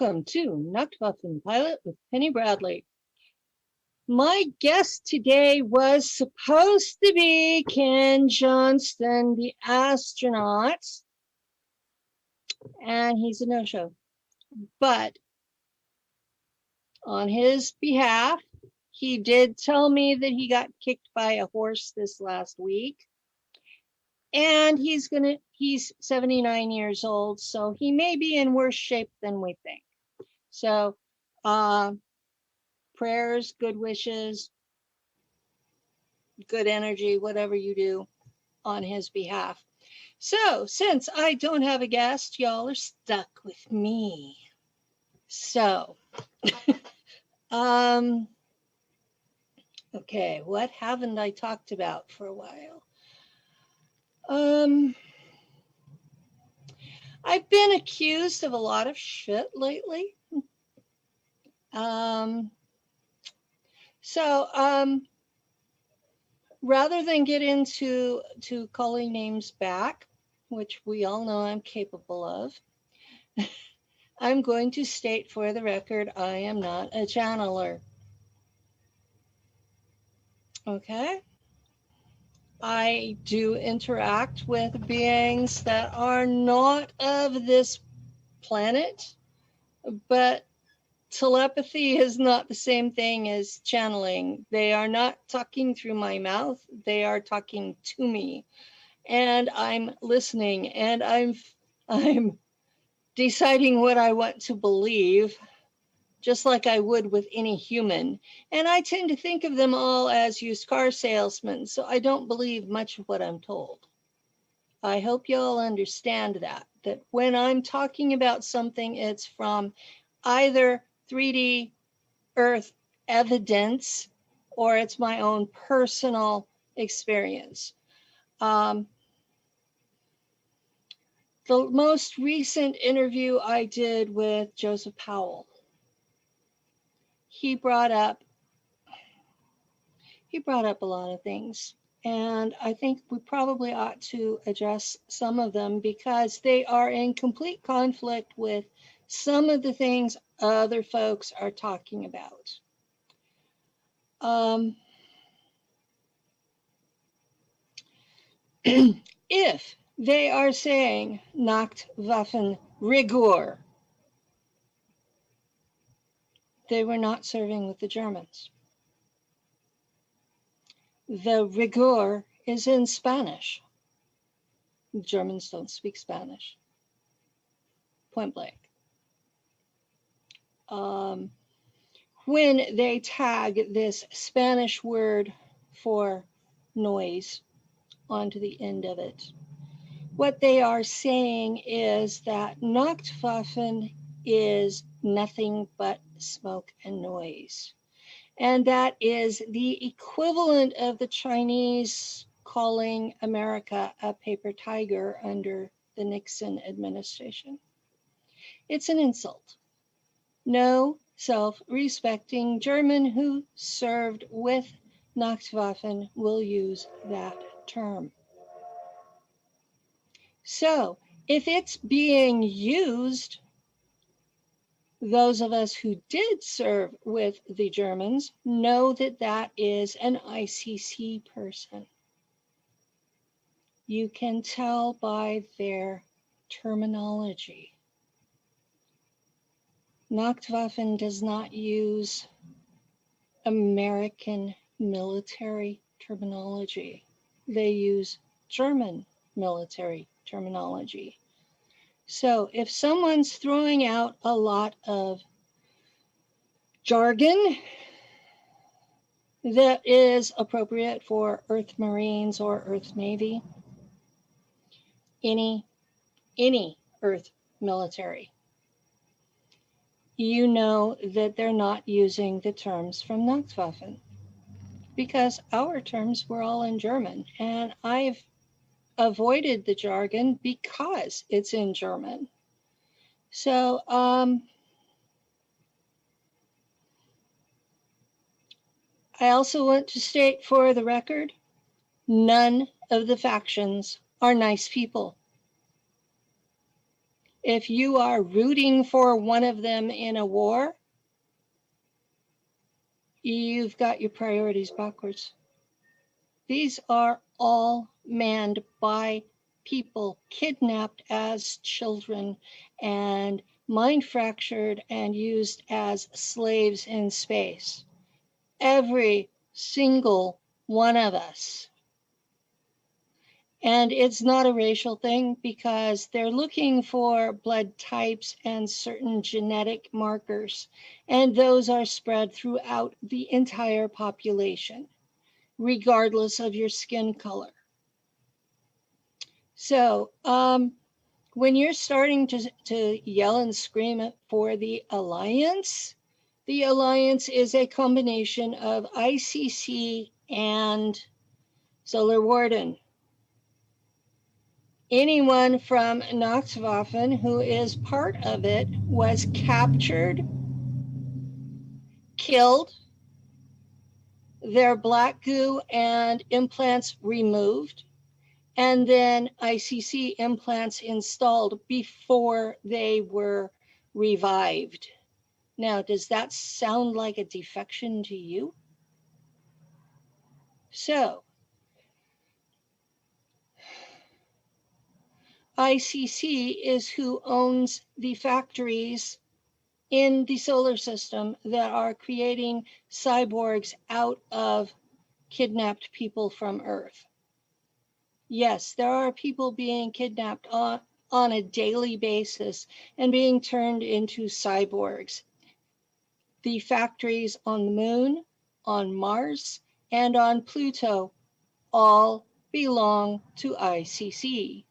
welcome to Nachtwaffen Pilot with Penny Bradley. My guest today was supposed to be Ken Johnston, the astronaut, and he's a no-show. But on his behalf, he did tell me that he got kicked by a horse this last week. And he's 79 years old, so he may be in worse shape than we think. So, prayers, good wishes, good energy, whatever you do on his behalf. So, since I don't have a guest, y'all are stuck with me. So, okay, what haven't I talked about for a while? I've been accused of a lot of shit lately. Rather than get into calling names back, which we all know I'm capable of, I'm going to state for the record, I am not a channeler. Okay? I do interact with beings that are not of this planet, but telepathy is not the same thing as channeling. They are not talking through my mouth. They are talking to me. And I'm listening, and I'm deciding what I want to believe, just like I would with any human. And I tend to think of them all as used car salesmen, so I don't believe much of what I'm told. I hope you all understand that when I'm talking about something, it's from either 3D Earth evidence or it's my own personal experience. The most recent interview I did with Joseph Powell, he brought up a lot of things, and I think we probably ought to address some of them because they are in complete conflict with some of the things other folks are talking about. If they are saying Nachtwaffen rigor, they were not serving with the Germans. The rigor is in Spanish. The Germans don't speak Spanish. Point blank. When they tag this Spanish word for noise onto the end of it, what they are saying is that Nachtwaffen is nothing but smoke and noise. And that is the equivalent of the Chinese calling America a paper tiger under the Nixon administration. It's an insult. No self-respecting German who served with Nachtwaffen will use that term. So, if it's being used, those of us who did serve with the Germans know that that is an ICC person. You can tell by their terminology. Nachtwaffen does not use American military terminology. They use German military terminology. So if someone's throwing out a lot of jargon that is appropriate for Earth Marines or Earth Navy, any Earth military, you know that they're not using the terms from Nachtwaffen because our terms were all in German, and I've avoided the jargon because it's in German. So, I also want to state for the record, none of the factions are nice people. If you are rooting for one of them in a war, you've got your priorities backwards. These are all manned by people kidnapped as children and mind fractured and used as slaves in space. Every single one of us. And it's not a racial thing because they're looking for blood types and certain genetic markers, and those are spread throughout the entire population, regardless of your skin color. So, when you're starting to yell and scream for the Alliance is a combination of ICC and Solar Warden. Anyone from Nachtwaffen who is part of it was captured, killed, their black goo and implants removed, and then ICC implants installed before they were revived. Now, does that sound like a defection to you? So, ICC is who owns the factories in the solar system that are creating cyborgs out of kidnapped people from Earth. Yes, there are people being kidnapped on a daily basis and being turned into cyborgs. The factories on the moon, on Mars, and on Pluto all belong to ICC.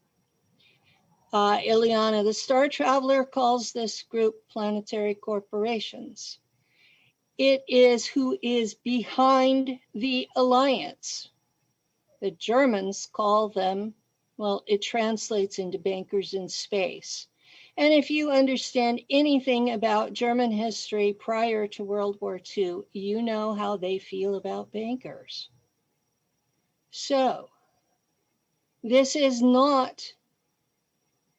Ileana, the Star Traveler, calls this group planetary corporations. It is who is behind the alliance. The Germans call them, well, it translates into bankers in space. And if you understand anything about German history prior to World War II, you know how they feel about bankers. So, this is not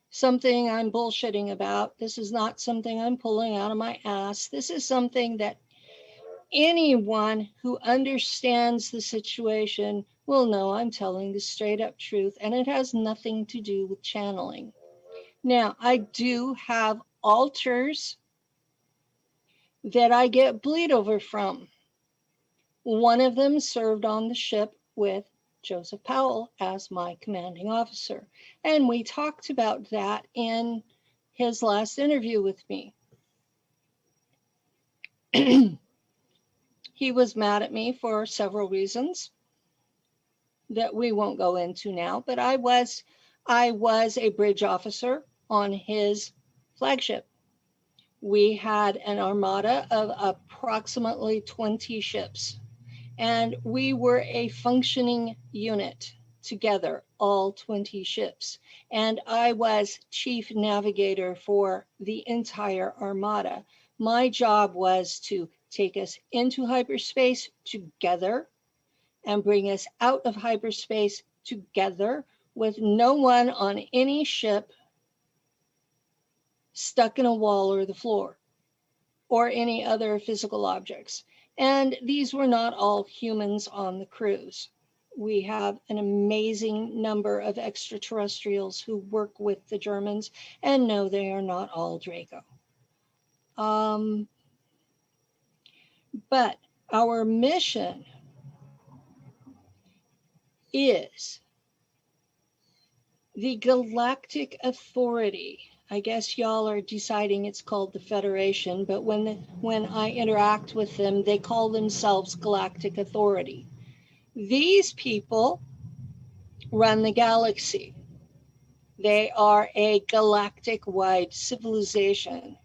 something I'm bullshitting about. This is not something I'm pulling out of my ass. This is something that anyone who understands the situation will know I'm telling the straight up truth, and it has nothing to do with channeling. Now, I do have altars that I get bleed over from. One of them served on the ship with Joseph Powell as my commanding officer, and we talked about that in his last interview with me. He was mad at me for several reasons that we won't go into now, but I was a bridge officer on his flagship. We had an armada of approximately 20 ships, and we were a functioning unit together, all 20 ships. And I was chief navigator for the entire armada. My job was to take us into hyperspace together and bring us out of hyperspace together with no one on any ship stuck in a wall or the floor or any other physical objects. And these were not all humans on the cruise. We have an amazing number of extraterrestrials who work with the Germans, and no, they are not all Draco. But our mission is the Galactic Authority. I guess y'all are deciding it's called the Federation, but when I interact with them, they call themselves Galactic Authority. These people run the galaxy. They are a galactic-wide civilization.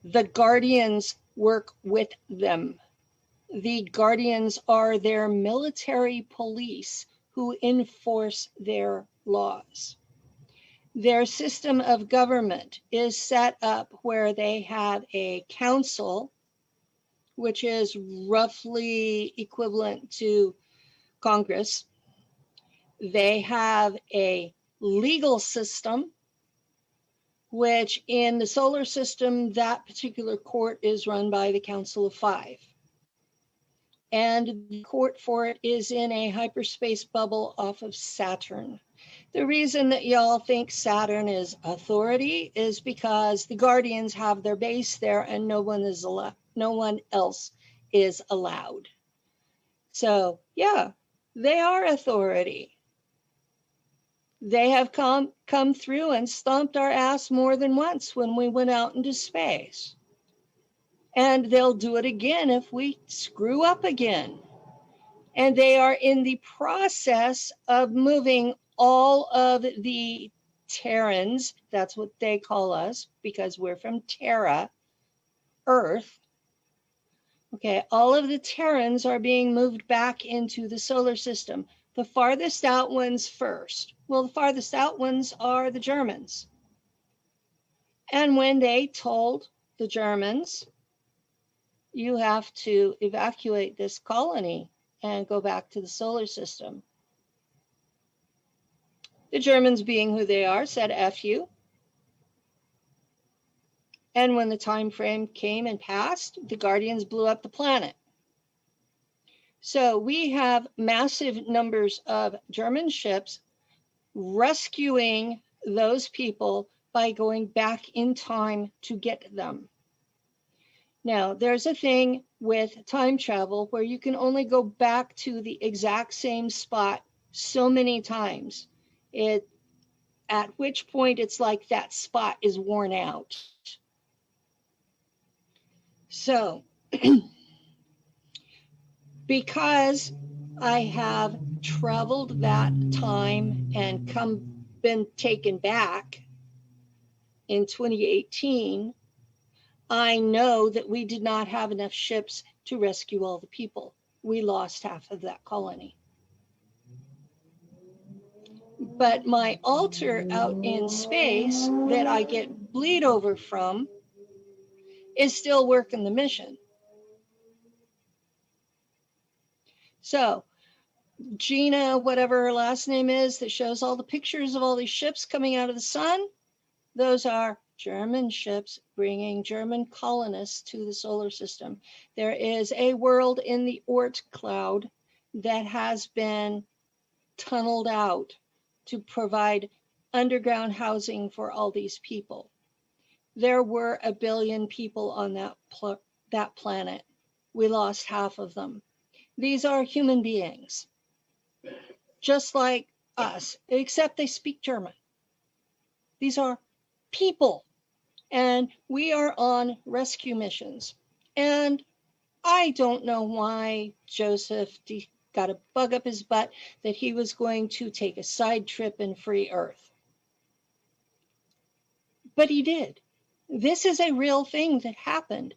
The Guardians work with them. The Guardians are their military police who enforce their laws. Their system of government is set up where they have a council, which is roughly equivalent to Congress. They have a legal system, which in the solar system, that particular court is run by the Council of Five. And the court for it is in a hyperspace bubble off of Saturn. The reason that y'all think Saturn is authority is because the Guardians have their base there and no one else is allowed. So yeah, they are authority. They have come through and stomped our ass more than once when we went out into space. And they'll do it again if we screw up again. And they are in the process of moving all of the Terrans, that's what they call us because we're from Terra, Earth. Okay, all of the Terrans are being moved back into the solar system. The farthest out ones first. Well, the farthest out ones are the Germans. And when they told the Germans, you have to evacuate this colony and go back to the solar system. The Germans, being who they are, said F you. And when the time frame came and passed, the Guardians blew up the planet. So we have massive numbers of German ships rescuing those people by going back in time to get them. Now, there's a thing with time travel where you can only go back to the exact same spot so many times. At which point it's like that spot is worn out. So, because I have traveled that time and been taken back in 2018, I know that we did not have enough ships to rescue all the people. We lost half of that colony. But my altar out in space that I get bleed over from is still working the mission. So Gina, whatever her last name is, that shows all the pictures of all these ships coming out of the sun, those are German ships bringing German colonists to the solar system. There is a world in the Oort cloud that has been tunneled out to provide underground housing for all these people. There were 1 billion people on that planet. We lost half of them. These are human beings, just like us, except they speak German. These are people, and we are on rescue missions. And I don't know why Joseph got a bug up his butt that he was going to take a side trip and free Earth. But he did. This is a real thing that happened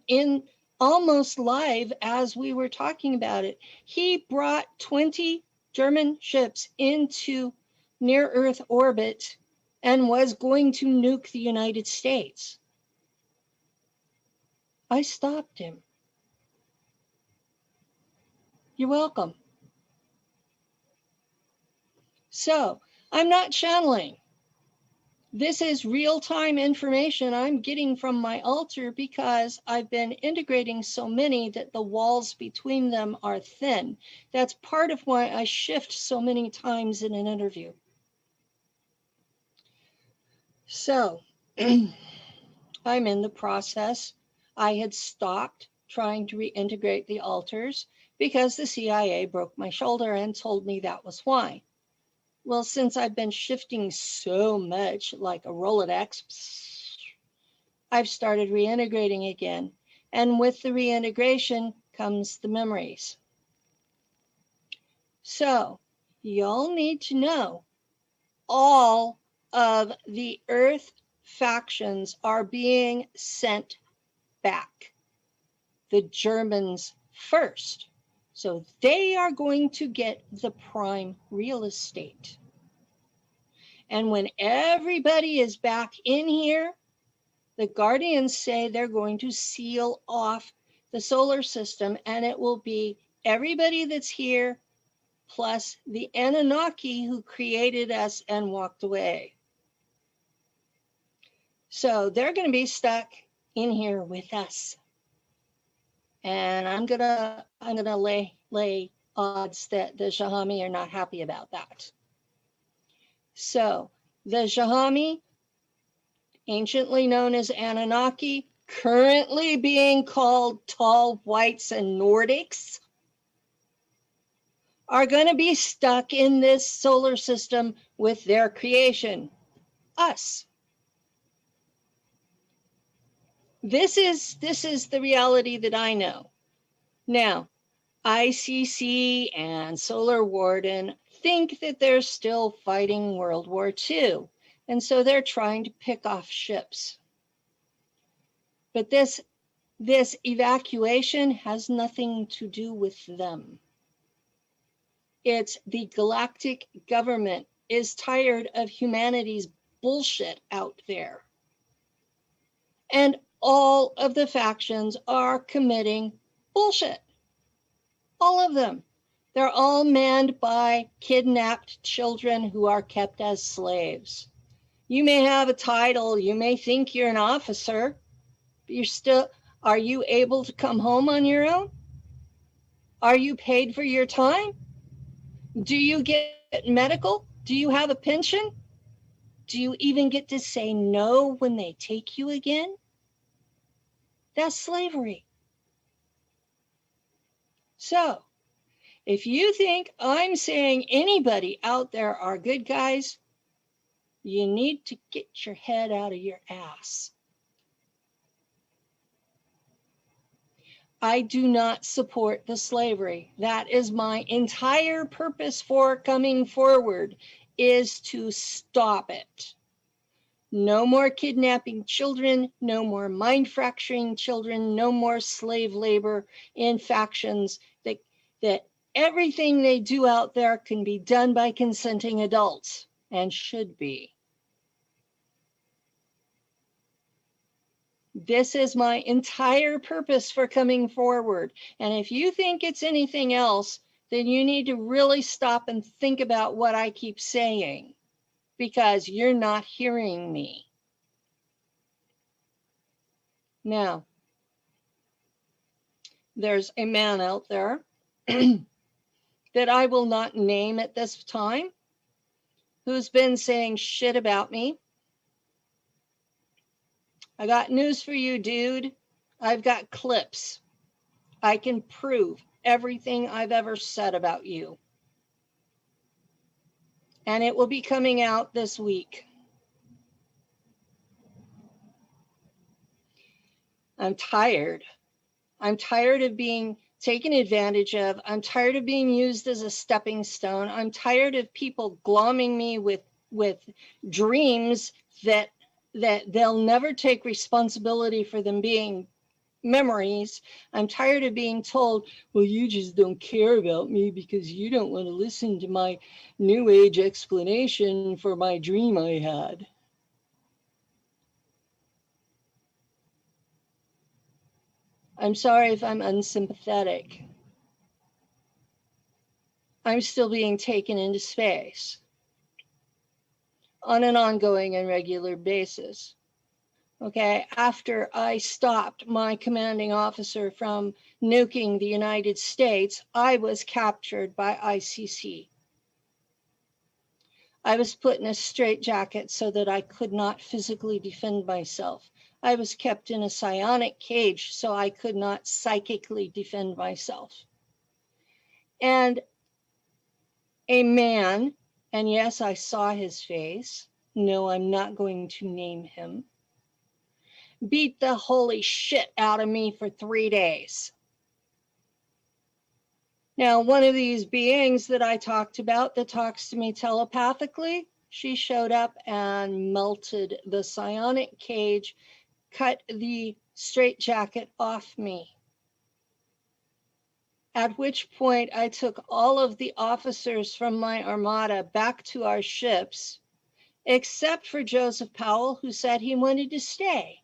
in almost live as we were talking about it. He brought 20 German ships into near Earth orbit and was going to nuke the United States. I stopped him. You're welcome. So I'm not channeling. This is real-time information I'm getting from my altar because I've been integrating so many that the walls between them are thin. That's part of why I shift so many times in an interview. So I'm in the process. I had stopped trying to reintegrate the altars because the CIA broke my shoulder and told me that was why. Well, since I've been shifting so much like a Rolodex, I've started reintegrating again. And with the reintegration comes the memories. So y'all need to know all of the Earth factions are being sent back. The Germans first. So they are going to get the prime real estate. And when everybody is back in here, the Guardians say they're going to seal off the solar system, and it will be everybody that's here plus the Anunnaki who created us and walked away. So they're going to be stuck in here with us. And I'm gonna lay odds that the Shahami are not happy about that. So the Shahami, anciently known as Anunnaki, currently being called tall whites and Nordics, are going to be stuck in this solar system with their creation, us. This is the reality that I know. Now, ICC and Solar Warden think that they're still fighting World War II, and so they're trying to pick off ships. But this evacuation has nothing to do with them. It's the galactic government is tired of humanity's bullshit out there. And all of the factions are committing bullshit. All of them. They're all manned by kidnapped children who are kept as slaves. You may have a title, you may think you're an officer, but are you able to come home on your own? Are you paid for your time? Do you get medical? Do you have a pension? Do you even get to say no when they take you again? That's slavery. So, if you think I'm saying anybody out there are good guys, you need to get your head out of your ass. I do not support the slavery. That is my entire purpose for coming forward, is to stop it. No more kidnapping children, no more mind fracturing children, no more slave labor in factions. That everything they do out there can be done by consenting adults, and should be. This is my entire purpose for coming forward. And if you think it's anything else, then you need to really stop and think about what I keep saying, because you're not hearing me. Now, there's a man out there that I will not name at this time, who's been saying shit about me. I got news for you, dude. I've got clips. I can prove everything I've ever said about you. And it will be coming out this week. I'm tired. I'm tired of being taken advantage of. I'm tired of being used as a stepping stone. I'm tired of people glomming me with dreams that they'll never take responsibility for them being memories. I'm tired of being told, well, you just don't care about me because you don't want to listen to my new age explanation for my dream I had. I'm sorry if I'm unsympathetic. I'm still being taken into space on an ongoing and regular basis. Okay, after I stopped my commanding officer from nuking the United States, I was captured by ICC. I was put in a straitjacket so that I could not physically defend myself. I was kept in a psionic cage so I could not psychically defend myself. And a man, and yes, I saw his face. No, I'm not going to name him. Beat the holy shit out of me for 3 days. Now, one of these beings that I talked about that talks to me telepathically, she showed up and melted the psionic cage, cut the straitjacket off me. At which point I took all of the officers from my armada back to our ships, except for Joseph Powell, who said he wanted to stay.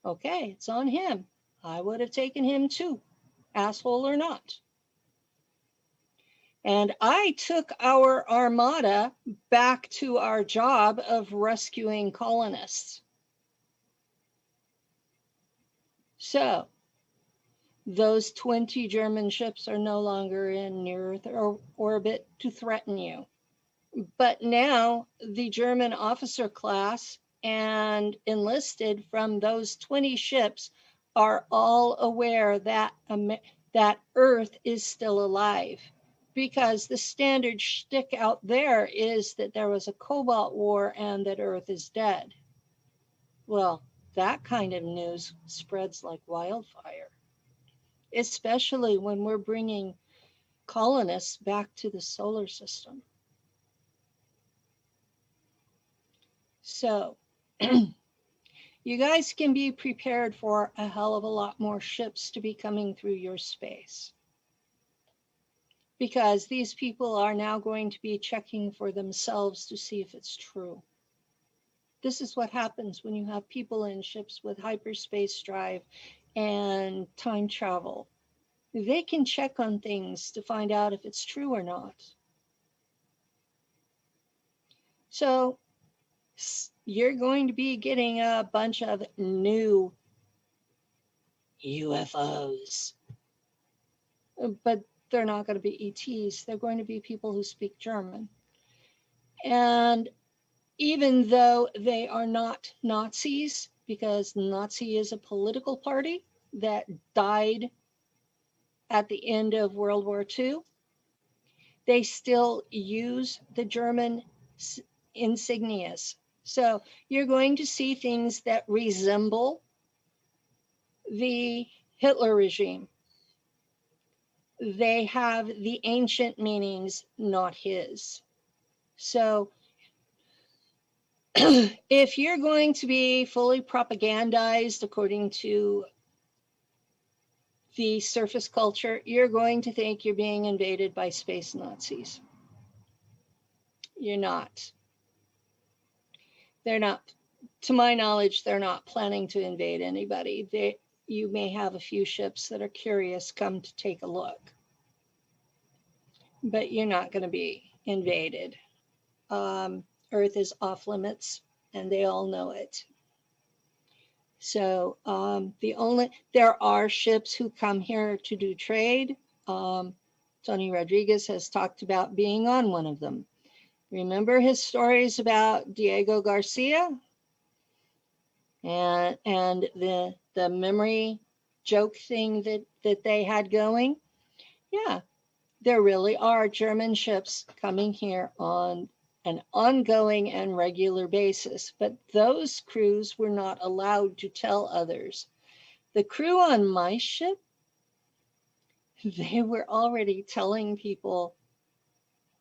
Okay, it's on him. I would have taken him too, asshole or not. And I took our armada back to our job of rescuing colonists. So those 20 German ships are no longer in near Earth orbit to threaten you. But now the German officer class and enlisted from those 20 ships are all aware that that Earth is still alive, because the standard shtick out there is that there was a Cobalt War and that Earth is dead. Well, that kind of news spreads like wildfire, especially when we're bringing colonists back to the solar system. So you guys can be prepared for a hell of a lot more ships to be coming through your space, because these people are now going to be checking for themselves to see if it's true. This is what happens when you have people in ships with hyperspace drive and time travel. They can check on things to find out if it's true or not. So you're going to be getting a bunch of new UFOs, but they're not going to be ETs. They're going to be people who speak German. And even though they are not Nazis, because Nazi is a political party that died at the end of World War II, they still use the German insignias. So you're going to see things that resemble the Hitler regime. They have the ancient meanings, not his. So if you're going to be fully propagandized according to the surface culture, you're going to think you're being invaded by space Nazis. You're not. They're not, to my knowledge, they're not planning to invade anybody. You may have a few ships that are curious, come to take a look. But you're not going to be invaded. Earth is off limits, and they all know it. So there are ships who come here to do trade. Tony Rodriguez has talked about being on one of them. Remember his stories about Diego Garcia and the memory joke thing that they had going? Yeah, there really are German ships coming here on an ongoing and regular basis, but those crews were not allowed to tell others. The crew on my ship, they were already telling people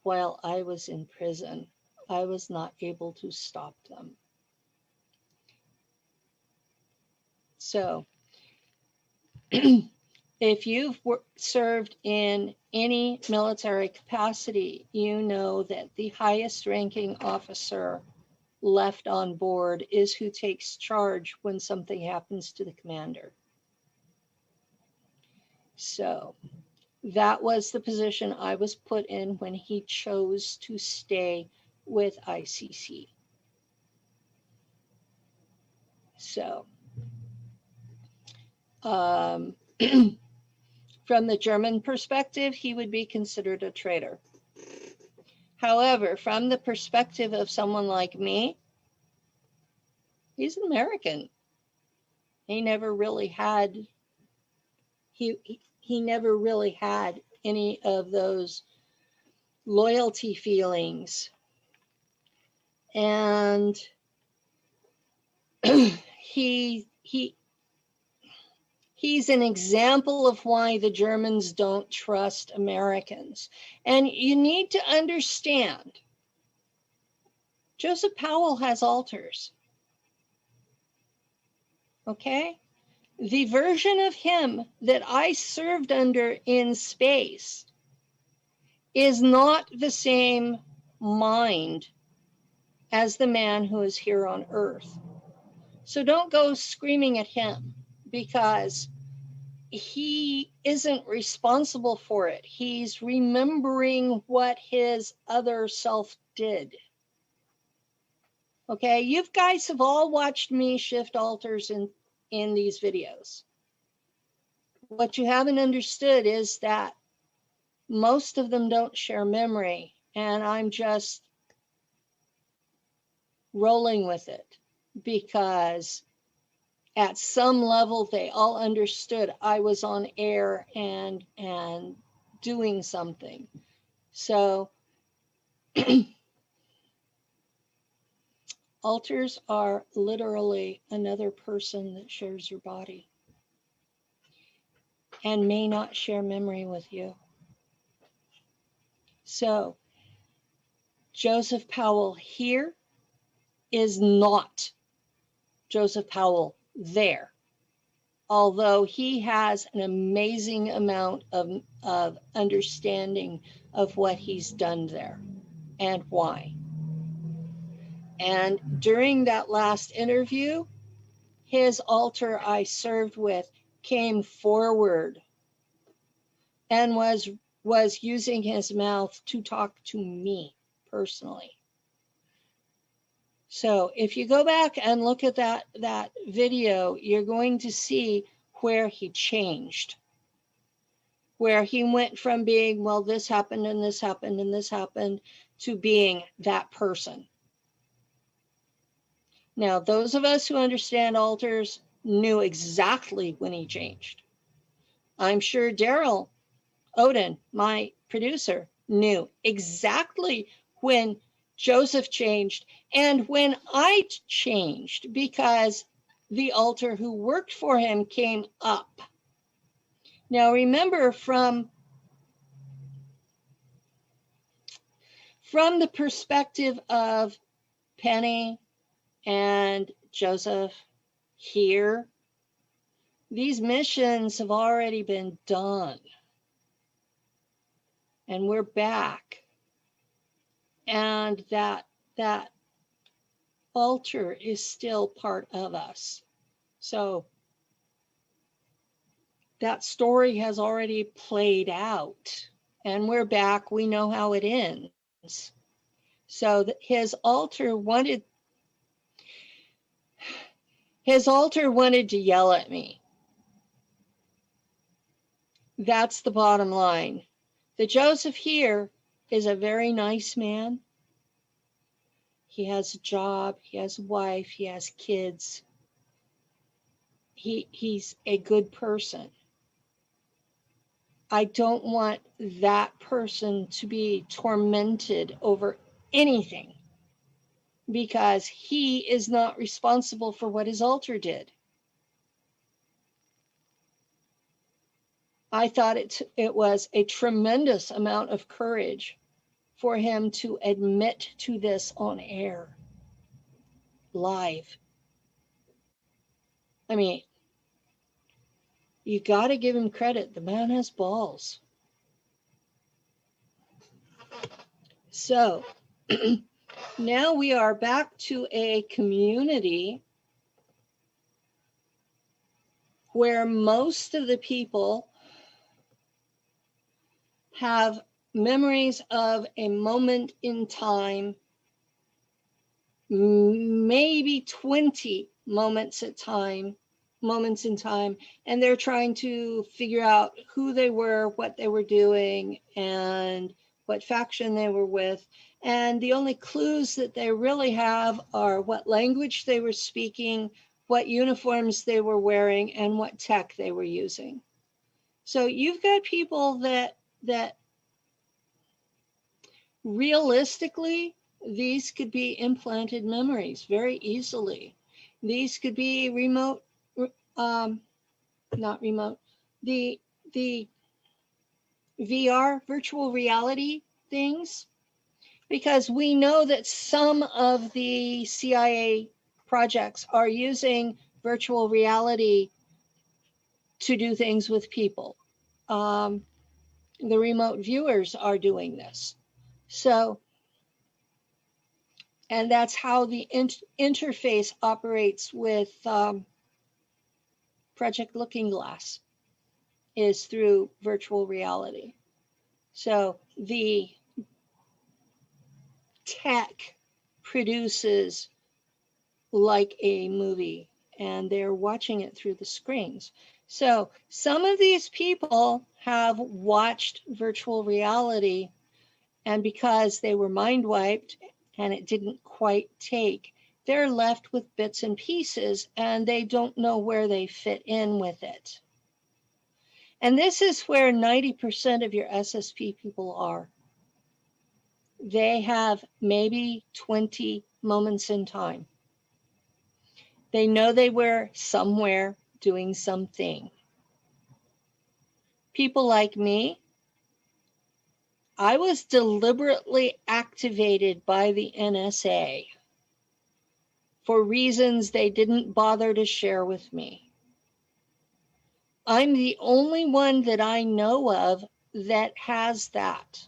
while I was in prison. I was not able to stop them. So if you've served in any military capacity, you know that the highest ranking officer left on board is who takes charge when something happens to the commander. So that was the position I was put in when he chose to stay with ICC. So from the German perspective, he would be considered a traitor. However, from the perspective of someone like me, he's an American. He never really had any of those loyalty feelings. And he's an example of why the Germans don't trust Americans. And you need to understand, Joseph Powell has alters. Okay? The version of him that I served under in space is not the same mind as the man who is here on Earth. So don't go screaming at him, because he isn't responsible for it. He's remembering what his other self did. Okay, you guys have all watched me shift alters in these videos. What you haven't understood is that most of them don't share memory, and I'm just rolling with it because at some level they all understood I was on air and doing something. So alters are literally another person that shares your body and may not share memory with you. So Joseph Powell here is not Joseph Powell there, although he has an amazing amount of understanding of what he's done there and why. And during that last interview, his alter I served with came forward and was using his mouth to talk to me personally. So if you go back and look at that video, you're going to see where he changed, where he went from being, well, this happened and this happened and this happened, to being that person. Now, those of us who understand alters knew exactly when he changed. I'm sure Daryl Odin, my producer, knew exactly when Joseph changed and when I changed, because the alter who worked for him came up. Now remember, from the perspective of Penny and Joseph here, these missions have already been done. And we're back. And that alter is still part of us. So that story has already played out. And we're back. We know how it ends. So his alter wanted to yell at me. That's the bottom line. The Joseph here is a very nice man. He has a job, he has a wife, he has kids. He's a good person. I don't want that person to be tormented over anything, because he is not responsible for what his alter did. I thought it was a tremendous amount of courage for him to admit to this on air, live. I mean, you got to give him credit. The man has balls. So now we are back to a community where most of the people have memories of a moment in time, maybe 20 moments in time, and they're trying to figure out who they were, what they were doing, and what faction they were with. And the only clues that they really have are what language they were speaking, what uniforms they were wearing, and what tech they were using. So you've got people that realistically, these could be implanted memories very easily. These could be remote, not remote, the VR, virtual reality things, because we know that some of the CIA projects are using virtual reality to do things with people. The remote viewers are doing this. So, and that's how the interface operates with Project Looking Glass. is through virtual reality. So the tech produces like a movie, and they're watching it through the screens. So some of these people have watched virtual reality, and because they were mind wiped and it didn't quite take, they're left with bits and pieces, and they don't know where they fit in with it. And this is where 90% of your SSP people are. They have maybe 20 moments in time. They know they were somewhere doing something. People like me, I was deliberately activated by the NSA for reasons they didn't bother to share with me. I'm the only one that I know of that has that.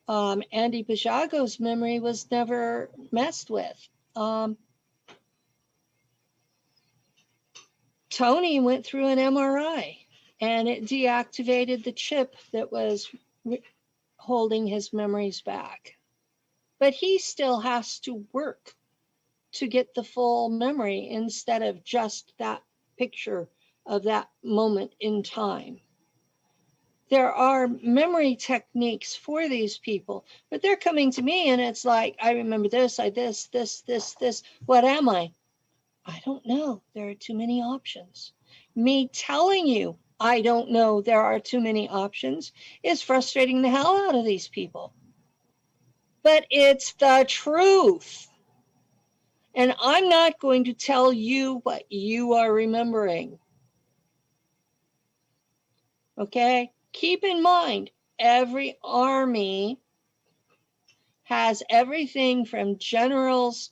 Andy Bajago's memory was never messed with. Tony went through an MRI and it deactivated the chip that was holding his memories back. But he still has to work to get the full memory instead of just that picture of that moment in time. There are memory techniques for these people, but they're coming to me and it's like, I remember this, this. What am I? I don't know. There are too many options. Me telling you I don't know there are too many options is frustrating the hell out of these people. But it's the truth. And I'm not going to tell you what you are remembering. Okay? Keep in mind, every army has everything from generals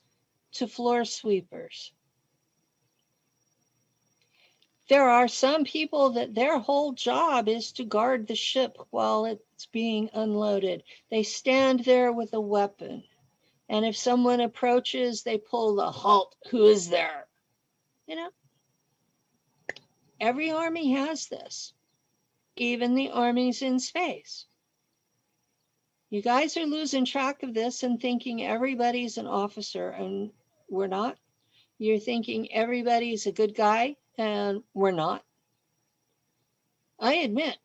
to floor sweepers. There are some people that their whole job is to guard the ship while it's being unloaded. They stand there with a weapon. And if someone approaches, they pull the halt. Who is there? You know, every army has this, even the armies in space. You guys are losing track of this and thinking everybody's an officer, and we're not. You're thinking everybody's a good guy, and we're not. I admit,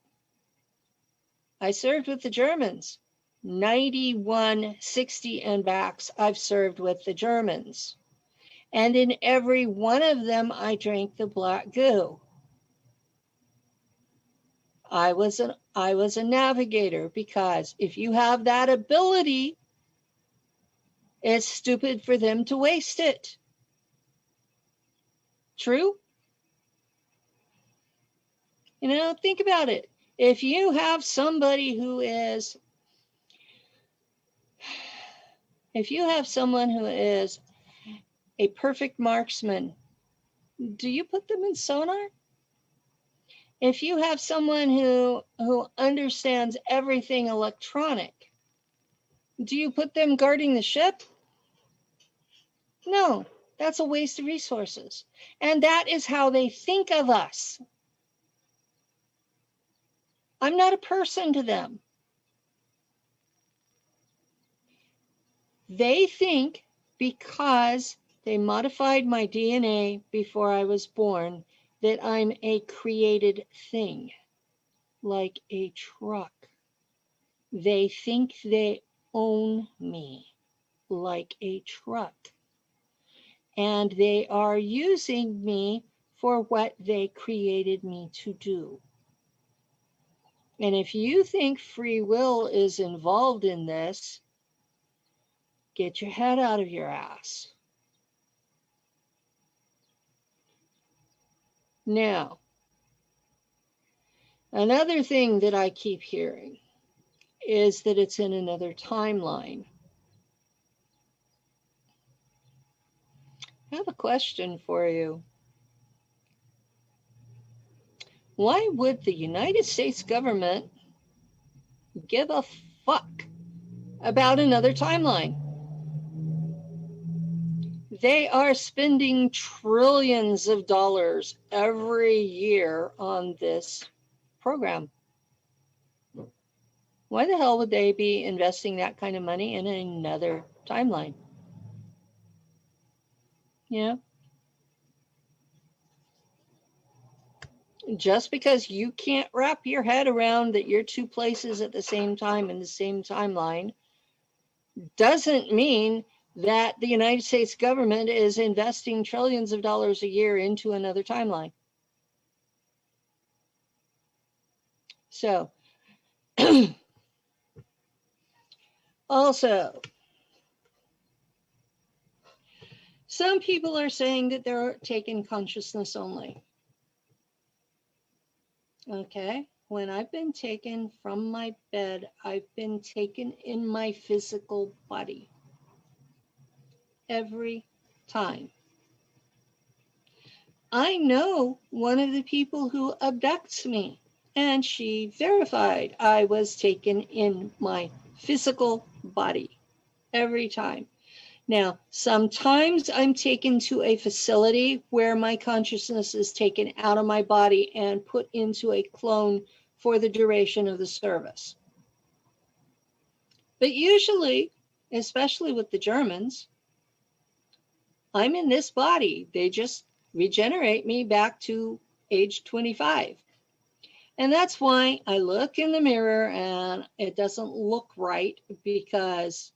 I served with the Germans. 91, 60 and backs, I've served with the Germans. And in every one of them, I drank the black goo. I was a navigator, because if you have that ability, it's stupid for them to waste it. True? You know, think about it. If you have somebody who is, if you have someone who is a perfect marksman, do you put them in sonar? If you have someone who understands everything electronic, do you put them guarding the ship? No, that's a waste of resources. And that is how they think of us. I'm not a person to them. They think because they modified my DNA before I was born that I'm a created thing, like a truck. They think they own me, like a truck. And they are using me for what they created me to do. And if you think free will is involved in this, get your head out of your ass. Now, another thing that I keep hearing is that it's in another timeline. I have a question for you. Why would the United States government give a fuck about another timeline? They are spending trillions of dollars every year on this program. Why the hell would they be investing that kind of money in another timeline? You know, just because you can't wrap your head around that you're two places at the same time in the same timeline doesn't mean that the United States government is investing trillions of dollars a year into another timeline. So, also, some people are saying that they're taking consciousness only. Okay, when I've been taken from my bed, I've been taken in my physical body. Every time. I know one of the people who abducts me, and she verified I was taken in my physical body every time. Now, sometimes I'm taken to a facility where my consciousness is taken out of my body and put into a clone for the duration of the service. But usually, especially with the Germans, I'm in this body. They just regenerate me back to age 25. And that's why I look in the mirror and it doesn't look right, because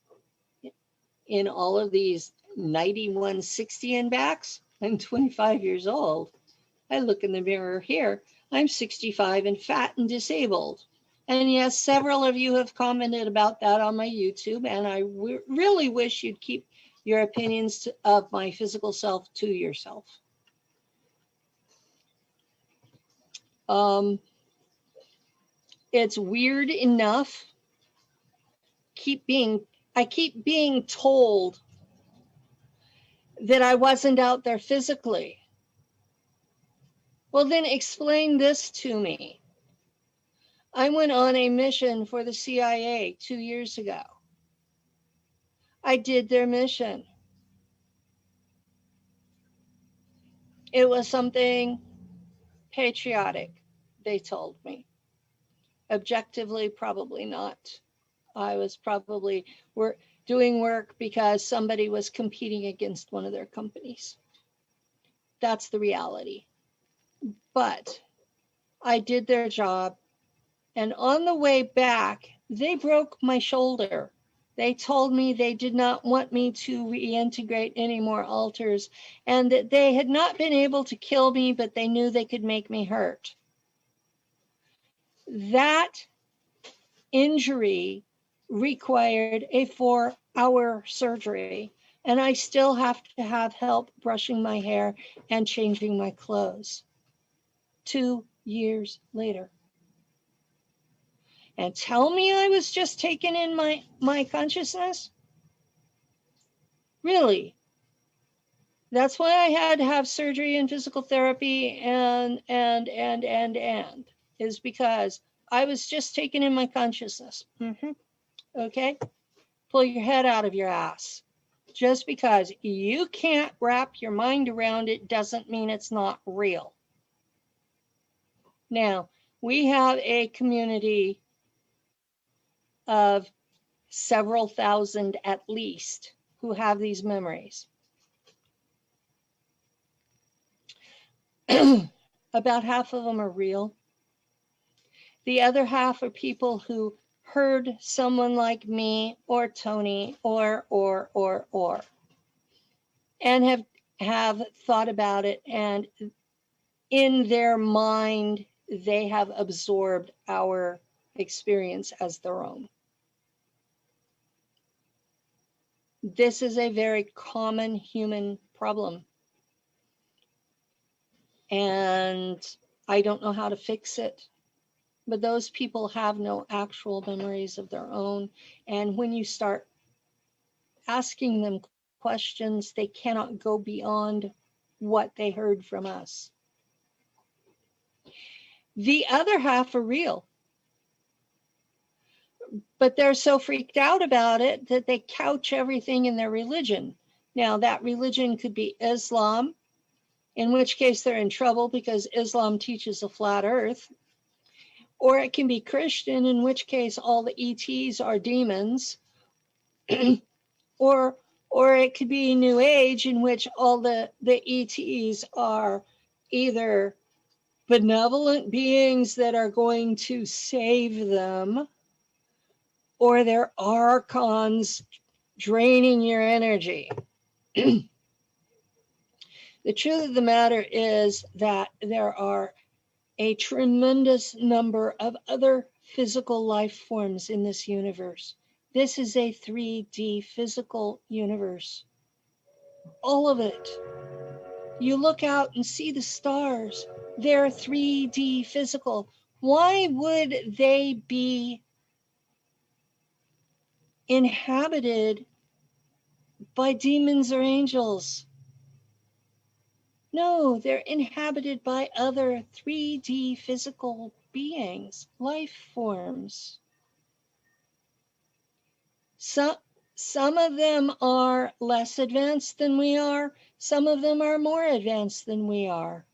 in all of these 91, 60 and backs, I'm 25 years old. I look in the mirror here, I'm 65 and fat and disabled. And yes, several of you have commented about that on my YouTube, and I really wish you'd keep your opinions of my physical self to yourself. It's weird enough. I keep being told that I wasn't out there physically. Well, then explain this to me. I went on a mission for the CIA 2 years ago. I did their mission. It was something patriotic, they told me. Objectively, probably not. I was probably doing work because somebody was competing against one of their companies. That's the reality. But I did their job. And on the way back, they broke my shoulder. They told me they did not want me to reintegrate any more alters, and that they had not been able to kill me, but they knew they could make me hurt. That injury required a 4-hour surgery, and I still have to have help brushing my hair and changing my clothes 2 years later. And tell me I was just taken in my consciousness? Really? That's why I had to have surgery and physical therapy and is because I was just taken in my consciousness. Okay? Pull your head out of your ass. Just because you can't wrap your mind around it doesn't mean it's not real. Now, we have a community of several thousand at least who have these memories. About half of them are real. The other half are people who heard someone like me or Tony or, and have thought about it, and in their mind, they have absorbed our experience as their own. This is a very common human problem. And I don't know how to fix it. But those people have no actual memories of their own. And when you start asking them questions, they cannot go beyond what they heard from us. The other half are real. But they're so freaked out about it that they couch everything in their religion. Now, that religion could be Islam, in which case they're in trouble because Islam teaches a flat earth. Or it can be Christian, in which case all the ETs are demons. or or it could be New Age, in which all the ETs are either benevolent beings that are going to save them, or they're archons draining your energy. The truth of the matter is that there are a tremendous number of other physical life forms in this universe. This is a 3D physical universe. All of it. You look out and see the stars. They're 3D physical. Why would they be inhabited by demons or angels? No, they're inhabited by other 3D physical beings, life forms. Some of them are less advanced than we are. Some of them are more advanced than we are.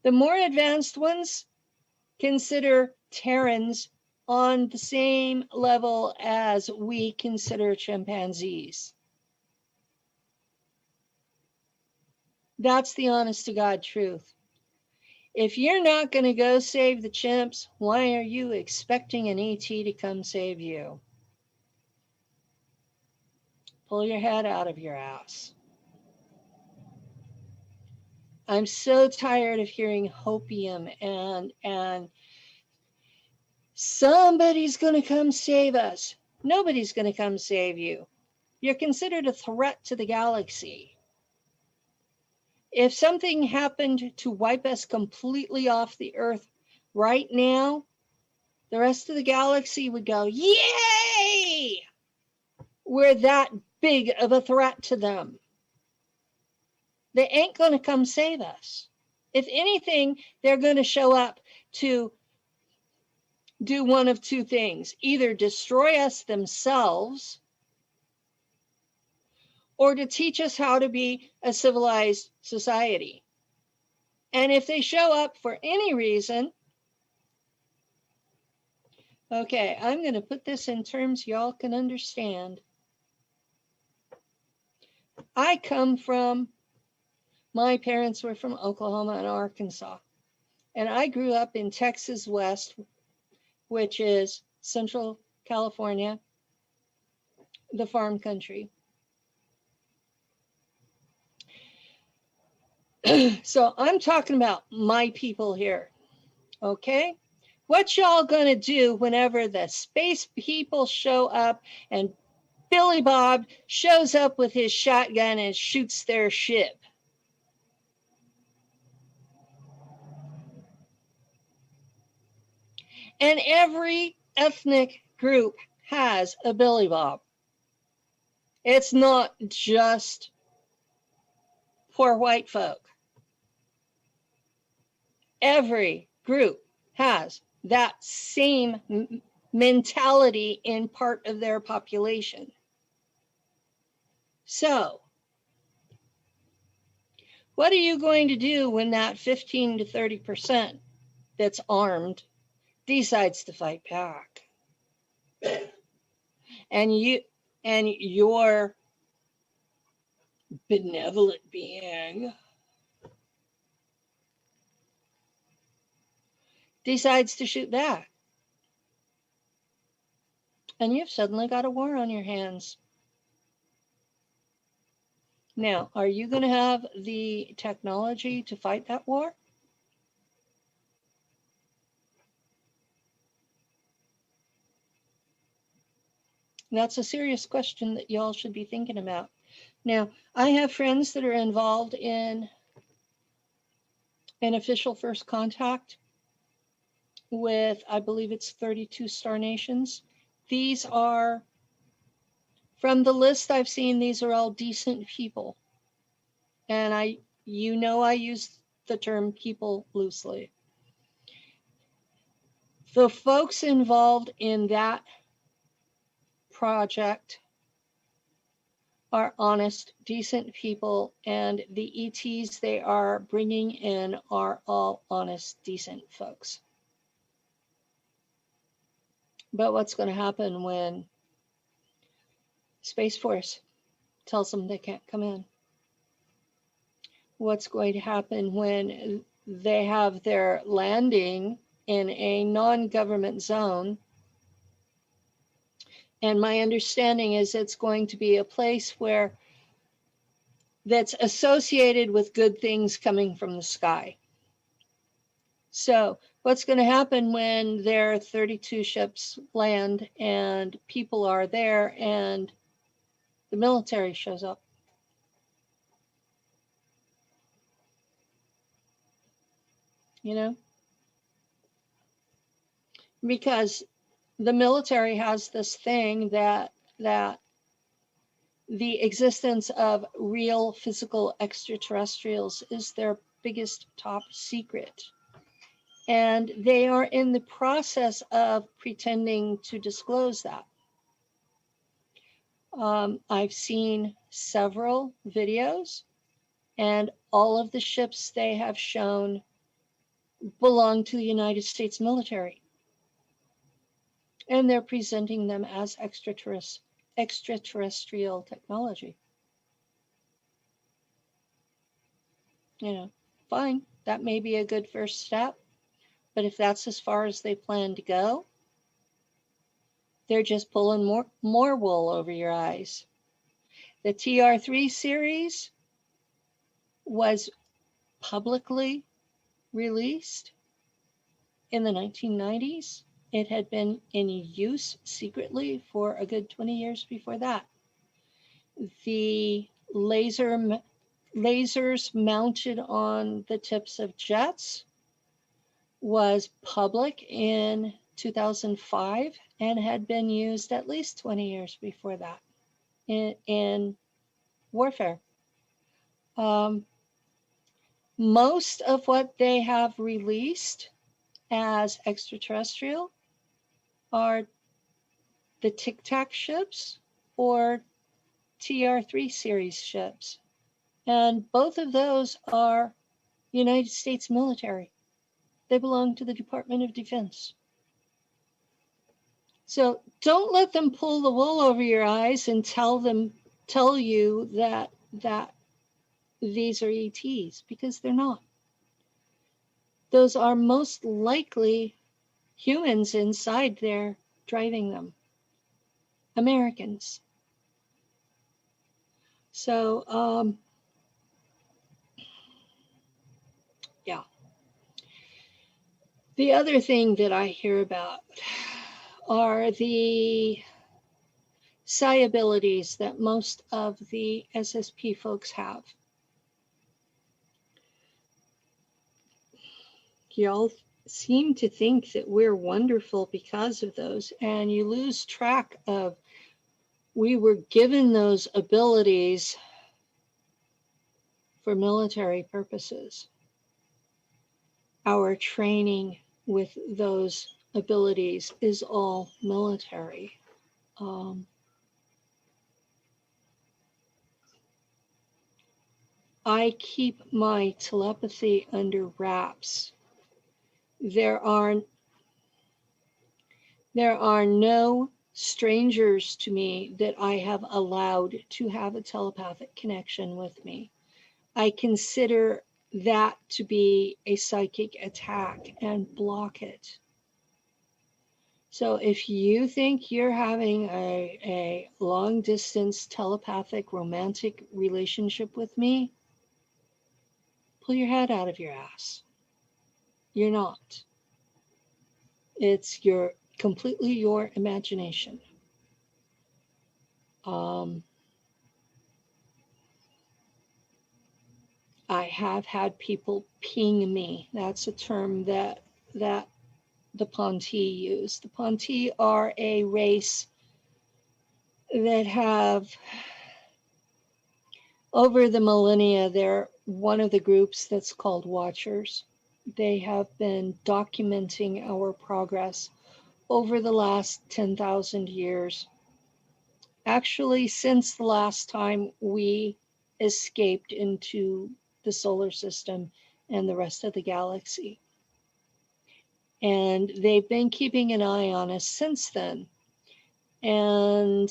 The more advanced ones consider Terrans on the same level as we consider chimpanzees. That's the honest to God truth. If you're not going to go save the chimps, why are you expecting an ET to come save you? Pull your head out of your ass. I'm so tired of hearing hopium and somebody's going to come save us. Nobody's going to come save you. You're considered a threat to the galaxy. If something happened to wipe us completely off the Earth right now, the rest of the galaxy would go, yay! We're that big of a threat to them. They ain't going to come save us. If anything, they're going to show up to do one of two things: either destroy us themselves, or to teach us how to be a civilized society. And if they show up for any reason, okay, I'm going to put this in terms y'all can understand. My parents were from Oklahoma and Arkansas, and I grew up in Texas West, which is Central California, the farm country. So I'm talking about my people here, okay? What y'all gonna do whenever the space people show up and Billy Bob shows up with his shotgun and shoots their ship? And every ethnic group has a Billy Bob. It's not just poor white folk. Every group has that same mentality in part of their population. So, what are you going to do when that 15 to 30% that's armed decides to fight back? And your benevolent being decides to shoot back. And you've suddenly got a war on your hands. Now, are you going to have the technology to fight that war? That's a serious question that y'all should be thinking about. Now, I have friends that are involved in an official first contact with, I believe it's 32 star nations. These are, from the list I've seen, these are all decent people. And I use the term people loosely. The folks involved in that project are honest, decent people, and the ETs they are bringing in are all honest, decent folks. But what's going to happen when Space Force tells them they can't come in? What's going to happen when they have their landing in a non-government zone? And my understanding is it's going to be a place where that's associated with good things coming from the sky. So what's going to happen when their 32 ships land and people are there and the military shows up? You know, because the military has this thing that the existence of real physical extraterrestrials is their biggest top secret. And they are in the process of pretending to disclose that. I've seen several videos, and all of the ships they have shown belong to the United States military. And they're presenting them as extraterrestrial technology. You know, fine, that may be a good first step, but if that's as far as they plan to go, they're just pulling more wool over your eyes. The TR3 series was publicly released in the 1990s. It had been in use secretly for a good 20 years before that. The lasers mounted on the tips of jets was public in 2005 and had been used at least 20 years before that in warfare. Most of what they have released as extraterrestrial are the Tic Tac ships or TR3 series ships. And both of those are United States military. They belong to the Department of Defense. So don't let them pull the wool over your eyes and tell you that these are ETs, because they're not. Those are most likely humans inside there driving them. Americans. So, yeah. The other thing that I hear about are the psi abilities that most of the SSP folks have. Y'all seem to think that we're wonderful because of those, and you lose track of we were given those abilities for military purposes. Our training with those abilities is all military. I keep my telepathy under wraps. There are no strangers to me that I have allowed to have a telepathic connection with me. I consider that to be a psychic attack and block it. So if you think you're having a long distance telepathic romantic relationship with me, pull your head out of your ass. You're not. It's completely your imagination. I have had people ping me. That's a term that the Ponti use. The Ponti are a race that have, over the millennia, they're one of the groups that's called Watchers. They have been documenting our progress over the last 10,000 years. Actually, since the last time we escaped into the solar system and the rest of the galaxy. And they've been keeping an eye on us since then. And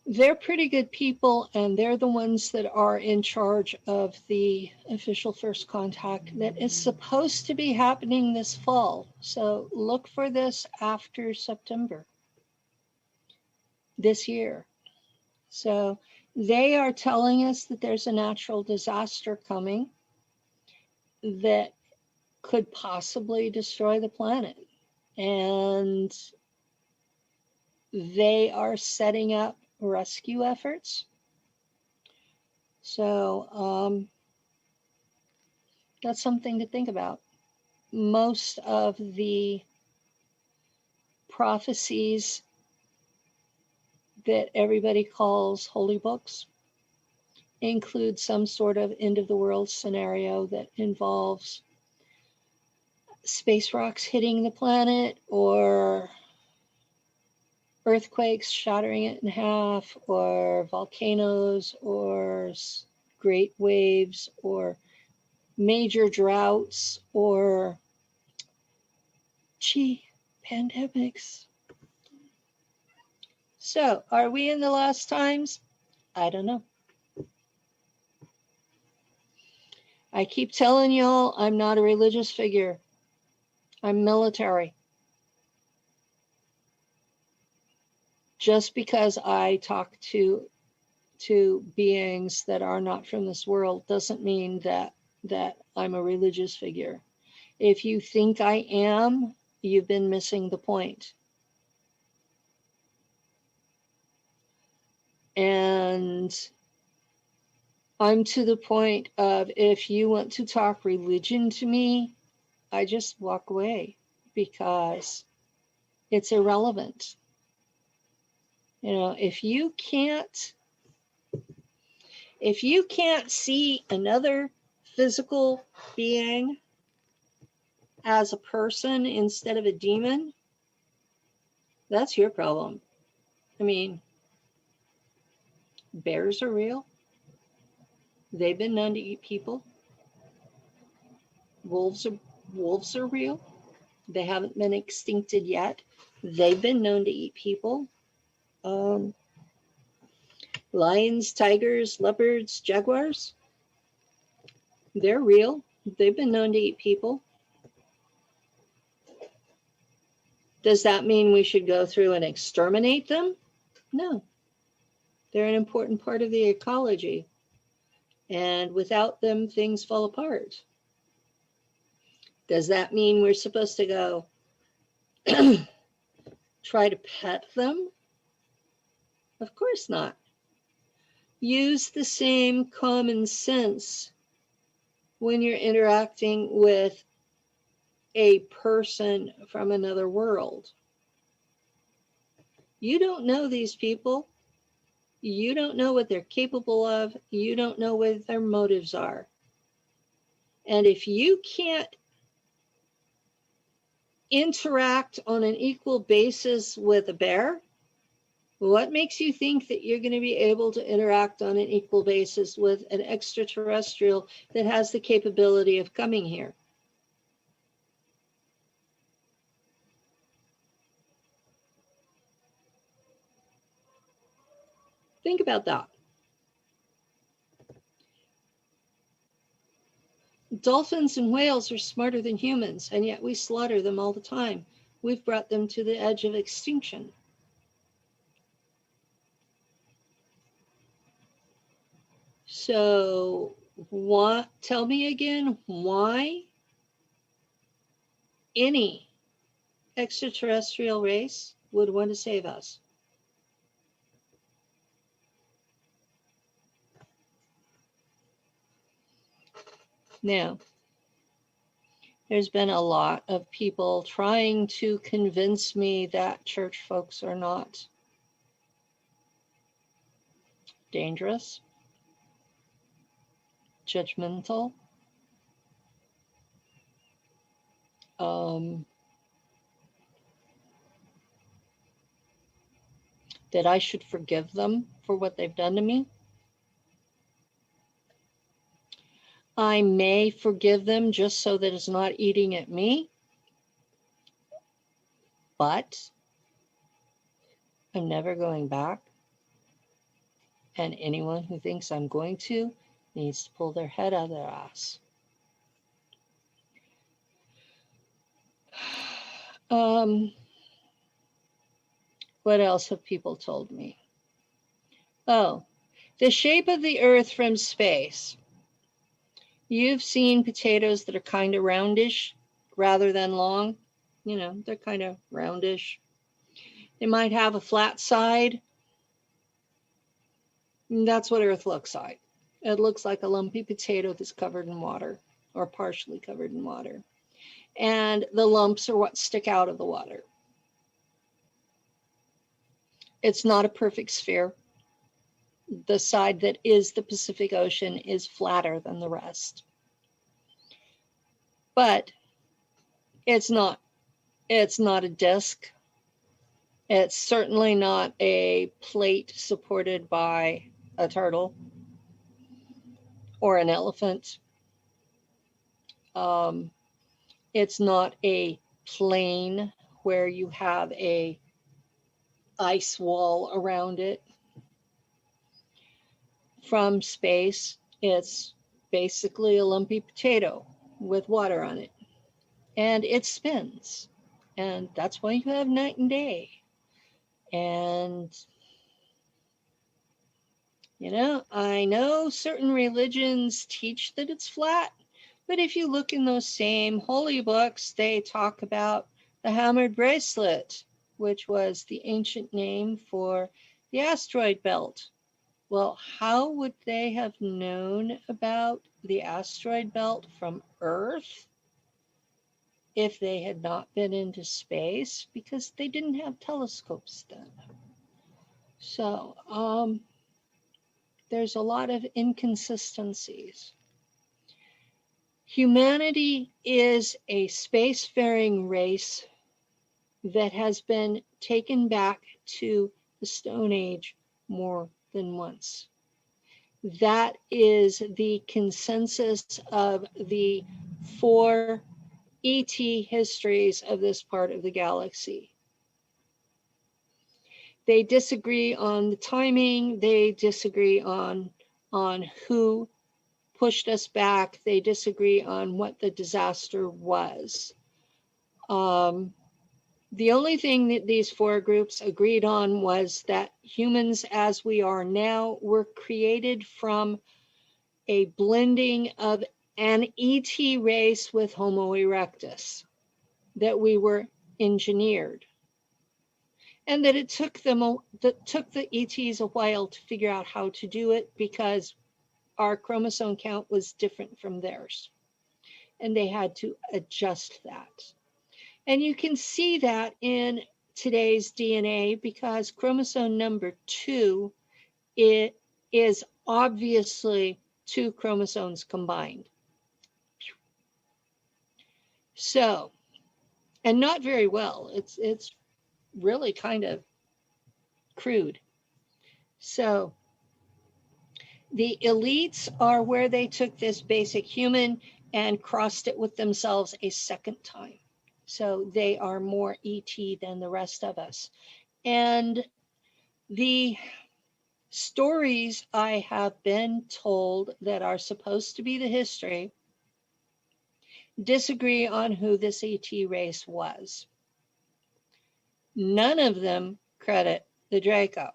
they're pretty good people, and they're the ones that are in charge of the official first contact that is supposed to be happening this fall. So look for this after September this year. So they are telling us that there's a natural disaster coming that could possibly destroy the planet. And they are setting up rescue efforts. So that's something to think about. Most of the prophecies that everybody calls holy books include some sort of end of the world scenario that involves space rocks hitting the planet, or earthquakes shattering it in half, or volcanoes, or great waves, or major droughts, or pandemics. So, are we in the last times? I don't know. I keep telling y'all I'm not a religious figure. I'm military. Just because I talk to beings that are not from this world doesn't mean that I'm a religious figure. If you think I am, you've been missing the point. And I'm to the point of, if you want to talk religion to me, I just walk away because it's irrelevant. You know, if you can't see another physical being as a person instead of a demon, that's your problem. I mean, bears are real. They've been known to eat people. Wolves are real. They haven't been extincted yet. They've been known to eat people. Lions, tigers, leopards, jaguars, they're real. They've been known to eat people. Does that mean we should go through and exterminate them? No. They're an important part of the ecology. And without them, things fall apart. Does that mean we're supposed to go try to pet them? Of course not. Use the same common sense when you're interacting with a person from another world. You don't know these people. You don't know what they're capable of. You don't know what their motives are. And if you can't interact on an equal basis with a bear, what makes you think that you're going to be able to interact on an equal basis with an extraterrestrial that has the capability of coming here? Think about that. Dolphins and whales are smarter than humans, and yet we slaughter them all the time. We've brought them to the edge of extinction. So, tell me again why any extraterrestrial race would want to save us. Now, there's been a lot of people trying to convince me that church folks are not dangerous, judgmental, that I should forgive them for what they've done to me. I may forgive them just so that it's not eating at me, but I'm never going back. And anyone who thinks I'm going to needs to pull their head out of their ass. What else have people told me? Oh, the shape of the earth from space. You've seen potatoes that are kind of roundish rather than long. You know, they're kind of roundish. They might have a flat side. And that's what Earth looks like. It looks like a lumpy potato that's covered in water or partially covered in water. And the lumps are what stick out of the water. It's not a perfect sphere. The side that is the Pacific Ocean is flatter than the rest. But it's not a disc. It's certainly not a plate supported by a turtle or an elephant. It's not a plane where you have a ice wall around it. From space, it's basically a lumpy potato with water on it. And it spins. And that's why you have night and day. And, you know, I know certain religions teach that it's flat, but if you look in those same holy books, they talk about the hammered bracelet, which was the ancient name for the asteroid belt. Well, how would they have known about the asteroid belt from Earth if they had not been into space? Because they didn't have telescopes then. So there's a lot of inconsistencies. Humanity is a spacefaring race that has been taken back to the Stone Age more than once. That is the consensus of the 4 ET histories of this part of the galaxy. They disagree on the timing, they disagree on who pushed us back, they disagree on what the disaster was. The only thing that these 4 groups agreed on was that humans as we are now were created from a blending of an ET race with Homo erectus, that we were engineered, and that it took the ETs a while to figure out how to do it because our chromosome count was different from theirs, and they had to adjust that. And you can see that in today's DNA because chromosome number 2, it is obviously 2 chromosomes combined. So, and not very well. It's really kind of crude. So, the elites are where they took this basic human and crossed it with themselves a second time. So they are more ET than the rest of us. And the stories I have been told that are supposed to be the history disagree on who this ET race was. None of them credit the Draco.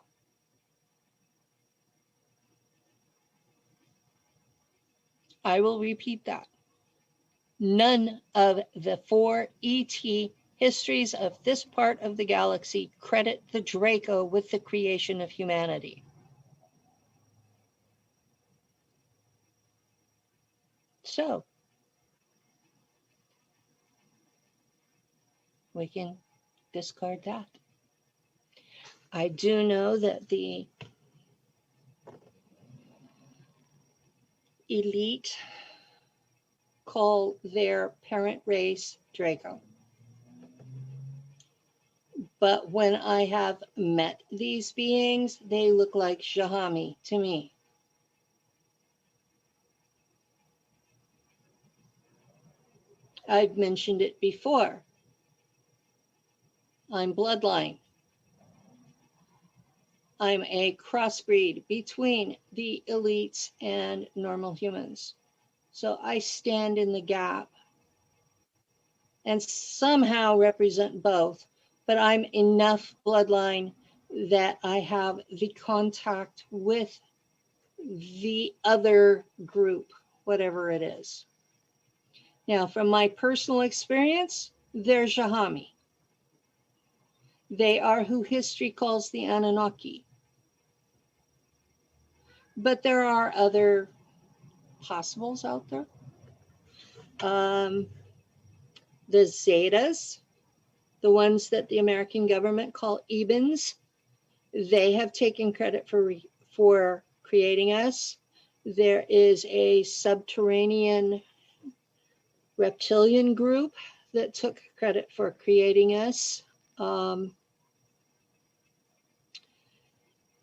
I will repeat that. None of the 4 ET histories of this part of the galaxy credit the Draco with the creation of humanity. So, we can discard that. I do know that the elite call their parent race Draco. But when I have met these beings, they look like Jahami to me. I've mentioned it before. I'm bloodline. I'm a crossbreed between the elites and normal humans. So I stand in the gap and somehow represent both, but I'm enough bloodline that I have the contact with the other group, whatever it is. Now, from my personal experience, they're Jahami. They are who history calls the Anunnaki. But there are other possibles out there. The Zetas, the ones that the American government call Ebens, they have taken credit for creating us. There is a subterranean reptilian group that took credit for creating us.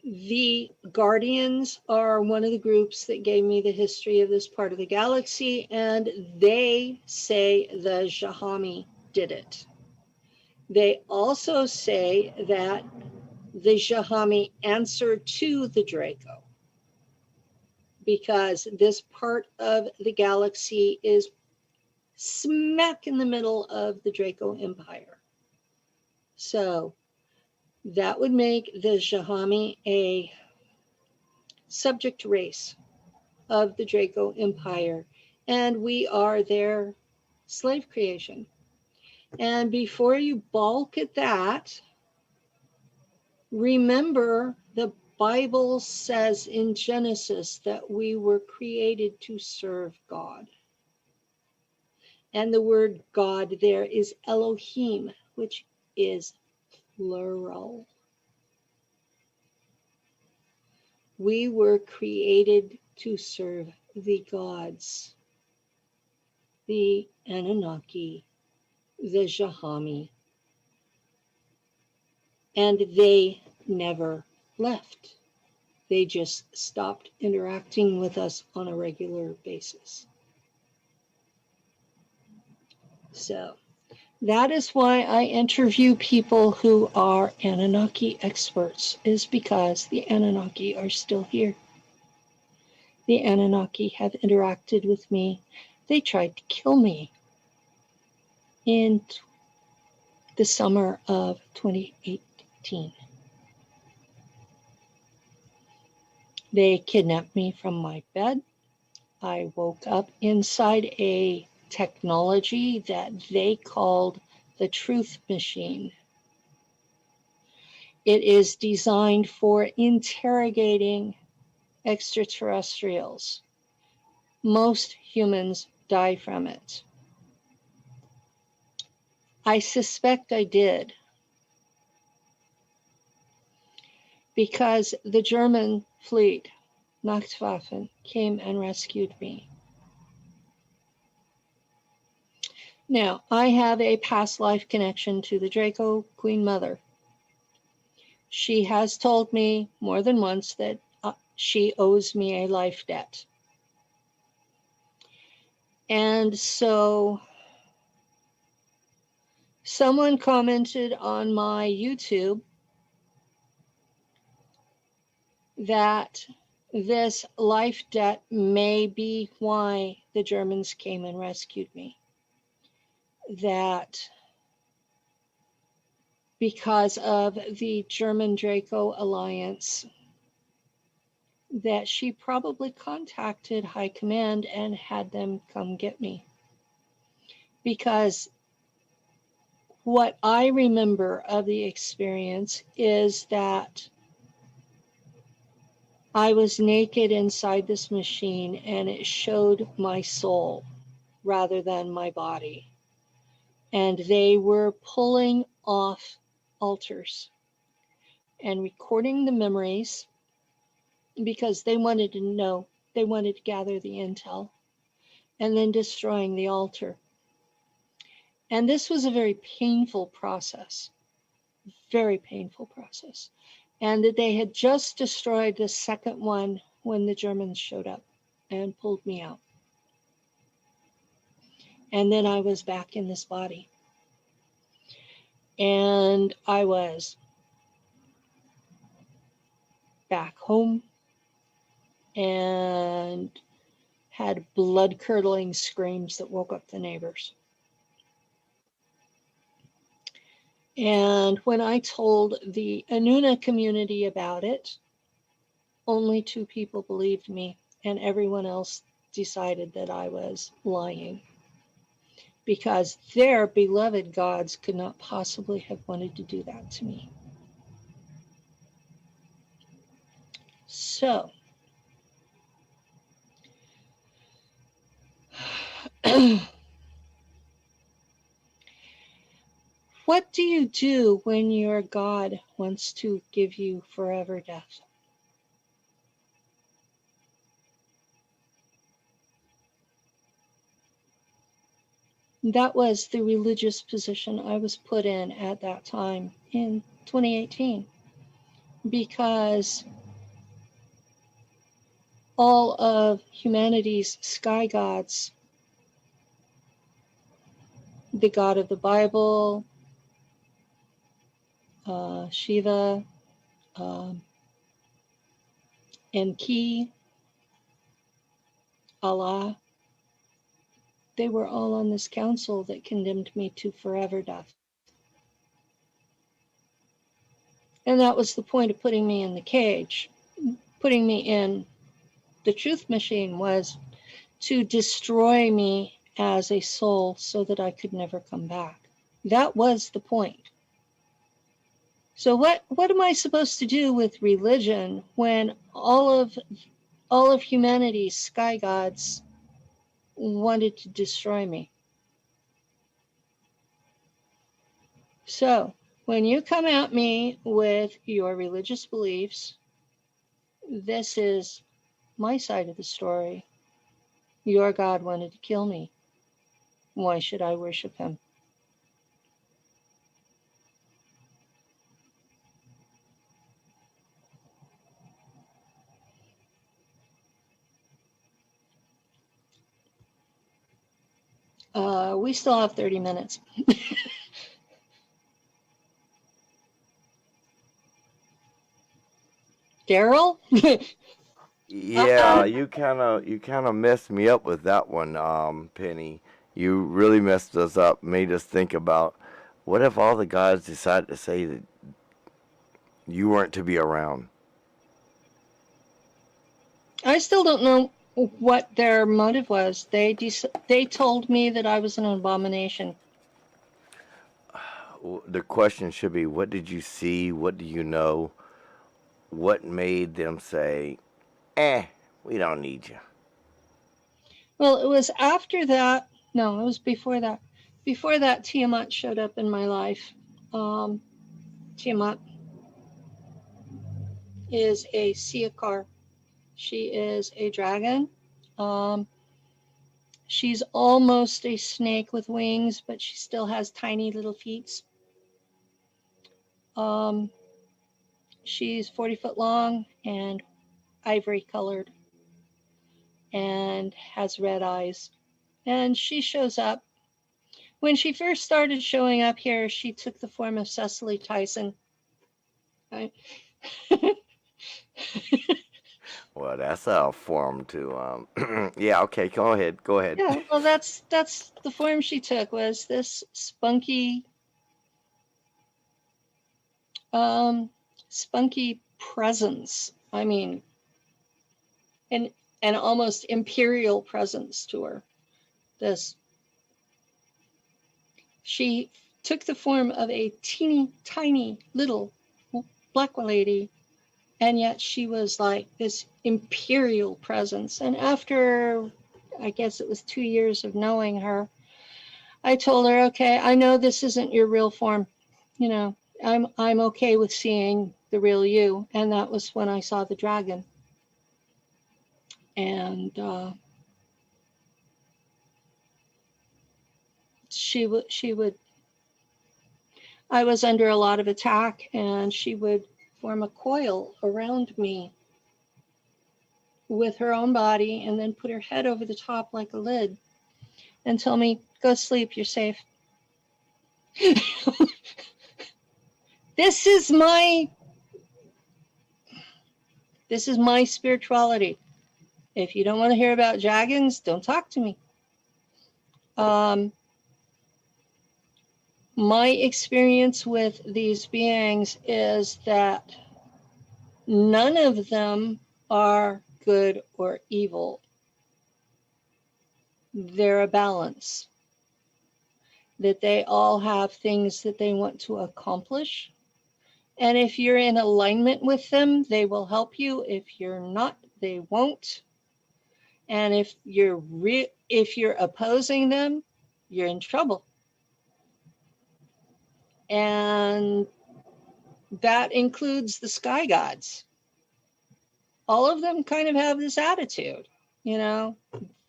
The Guardians are one of the groups that gave me the history of this part of the galaxy, and they say the Jahami did it. They also say that the Jahami answered to the Draco, because this part of the galaxy is smack in the middle of the Draco Empire. So that would make the Jahami a subject race of the Draco Empire, and we are their slave creation. And before you balk at that, remember the Bible says in Genesis that we were created to serve God. And the word God there is Elohim, which is plural. We were created to serve the gods, the Anunnaki, the Jahami, and they never left. They just stopped interacting with us on a regular basis. So that is why I interview people who are Anunnaki experts, is because the Anunnaki are still here. The Anunnaki have interacted with me. They tried to kill me in the summer of 2018. They kidnapped me from my bed. I woke up inside a technology that they called the Truth Machine. It is designed for interrogating extraterrestrials. Most humans die from it. I suspect I did, because the German fleet, Nachtwaffen, came and rescued me. Now, I have a past life connection to the Draco Queen Mother. She has told me more than once that she owes me a life debt. And so someone commented on my YouTube that this life debt may be why the Germans came and rescued me. That because of the German Draco alliance, that she probably contacted High Command and had them come get me. Because what I remember of the experience is that I was naked inside this machine and it showed my soul rather than my body. And they were pulling off altars and recording the memories because they wanted to know, they wanted to gather the intel, and then destroying the altar. And this was a very painful process, very painful process. And that they had just destroyed the second one when the Germans showed up and pulled me out. And then I was back in this body. And I was back home and had blood-curdling screams that woke up the neighbors. And when I told the Anuna community about it, only 2 people believed me, and everyone else decided that I was lying, because their beloved gods could not possibly have wanted to do that to me. So, what do you do when your God wants to give you forever death? That was the religious position I was put in at that time in 2018, because all of humanity's sky gods, the God of the Bible, Shiva, Enki, Allah, they were all on this council that condemned me to forever death. And that was the point of putting me in the cage. Putting me in the truth machine was to destroy me as a soul so that I could never come back. That was the point. So what am I supposed to do with religion when all of humanity's sky gods wanted to destroy me? So when you come at me with your religious beliefs, this is my side of the story. Your God wanted to kill me. Why should I worship him? We still have 30 minutes. Daryl? Yeah, you kind of messed me up with that one, Penny. You really messed us up, made us think about what if all the guys decided to say that you weren't to be around. I still don't know what their motive was. They told me that I was an abomination. The question should be, what did you see? What do you know? What made them say, we don't need you? Well, it was after that. No, it was before that. Before that, Tiamat showed up in my life. Um, Tiamat is a Siakar. She is a dragon. Um, she's almost a snake with wings, but she still has tiny little feet. Um, she's 40 foot long and ivory colored and has red eyes. And she shows up. When she first started showing up here, she took the form of Cecily Tyson. Right? Well, that's a form to, yeah, okay, go ahead, go ahead. Yeah, well, that's the form she took, was this um, spunky presence. I mean, an an almost imperial presence to her. This She took the form of a teeny tiny little black lady, and yet she was like this imperial presence. And after, I guess it was 2 years of knowing her, I told her, okay, I know this isn't your real form. You know, I'm okay with seeing the real you. And that was when I saw the dragon. And she would. I was under a lot of attack, and she would form a coil around me with her own body, and then put her head over the top like a lid and tell me, Go sleep. You're safe. This is my spirituality. If you don't want to hear about dragons, don't talk to me. My experience with these beings is that none of them are good or evil. They're a balance. That they all have things that they want to accomplish. And if you're in alignment with them, they will help you. If you're not, they won't. And if you're opposing them, you're in trouble. And that includes the sky gods. All of them kind of have this attitude, you know,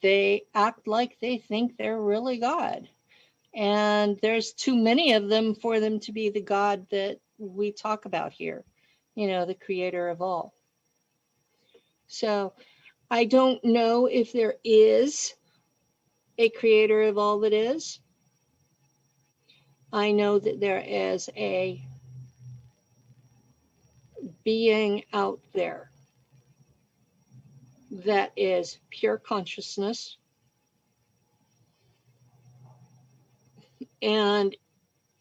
they act like they think they're really God. And there's too many of them for them to be the God that we talk about here, you know, the creator of all. So I don't know if there is a creator of all that is. I know that there is a being out there that is pure consciousness, and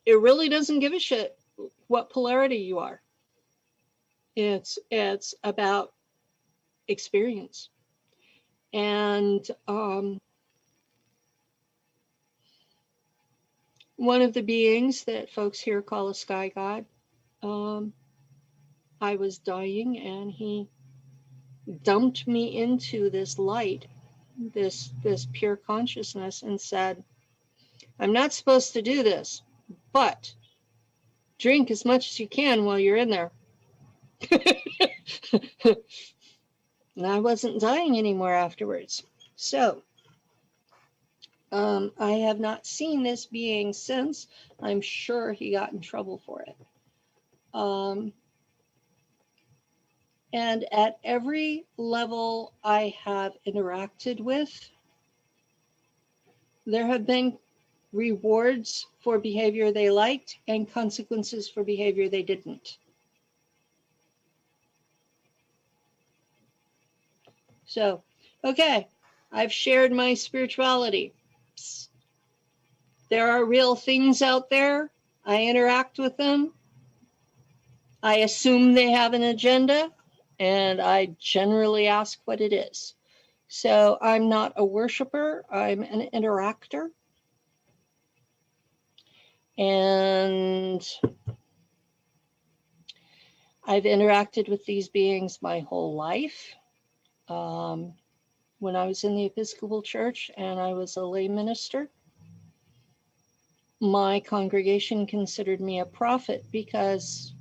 it really doesn't give a shit what polarity you are. It's about experience. And one of the beings that folks here call a sky god, I was dying and he dumped me into this light, this pure consciousness, and said, I'm not supposed to do this, but drink as much as you can while you're in there. And I wasn't dying anymore afterwards. So I have not seen this being since. I'm sure he got in trouble for it. And at every level I have interacted with, there have been rewards for behavior they liked and consequences for behavior they didn't. So, okay, I've shared my spirituality. Psst. There are real things out there. I interact with them. I assume they have an agenda, and I generally ask what it is. So I'm not a worshiper, I'm an interactor. And I've interacted with these beings my whole life. When I was in the Episcopal Church and I was a lay minister, my congregation considered me a prophet because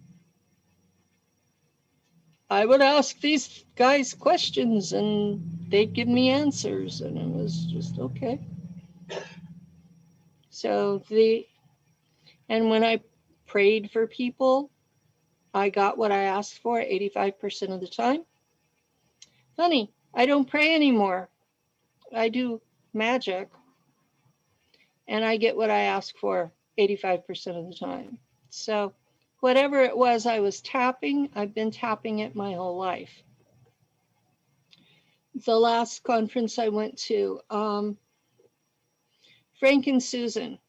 I would ask these guys questions and they'd give me answers, and it was just okay. So and when I prayed for people, I got what I asked for 85% of the time. Funny, I don't pray anymore. I do magic, and I get what I ask for 85% of the time. So whatever it was I was tapping, I've been tapping it my whole life. The last conference I went to, Frank and Susan,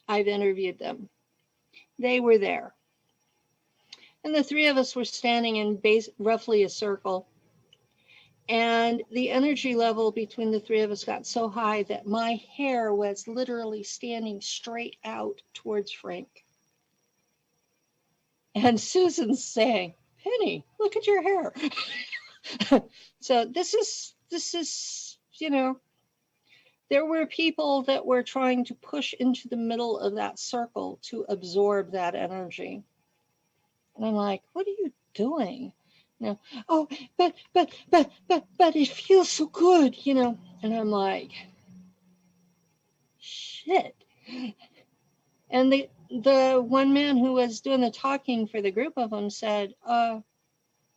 I've interviewed them. They were there. And the three of us were standing in roughly a circle. And the energy level between the three of us got so high that my hair was literally standing straight out towards Frank. And Susan's saying, Penny, look at your hair. So this is, you know, there were people that were trying to push into the middle of that circle to absorb that energy. And I'm like, what are you doing? You know, oh, but it feels so good, you know. And I'm like, shit. And the one man who was doing the talking for the group of them said,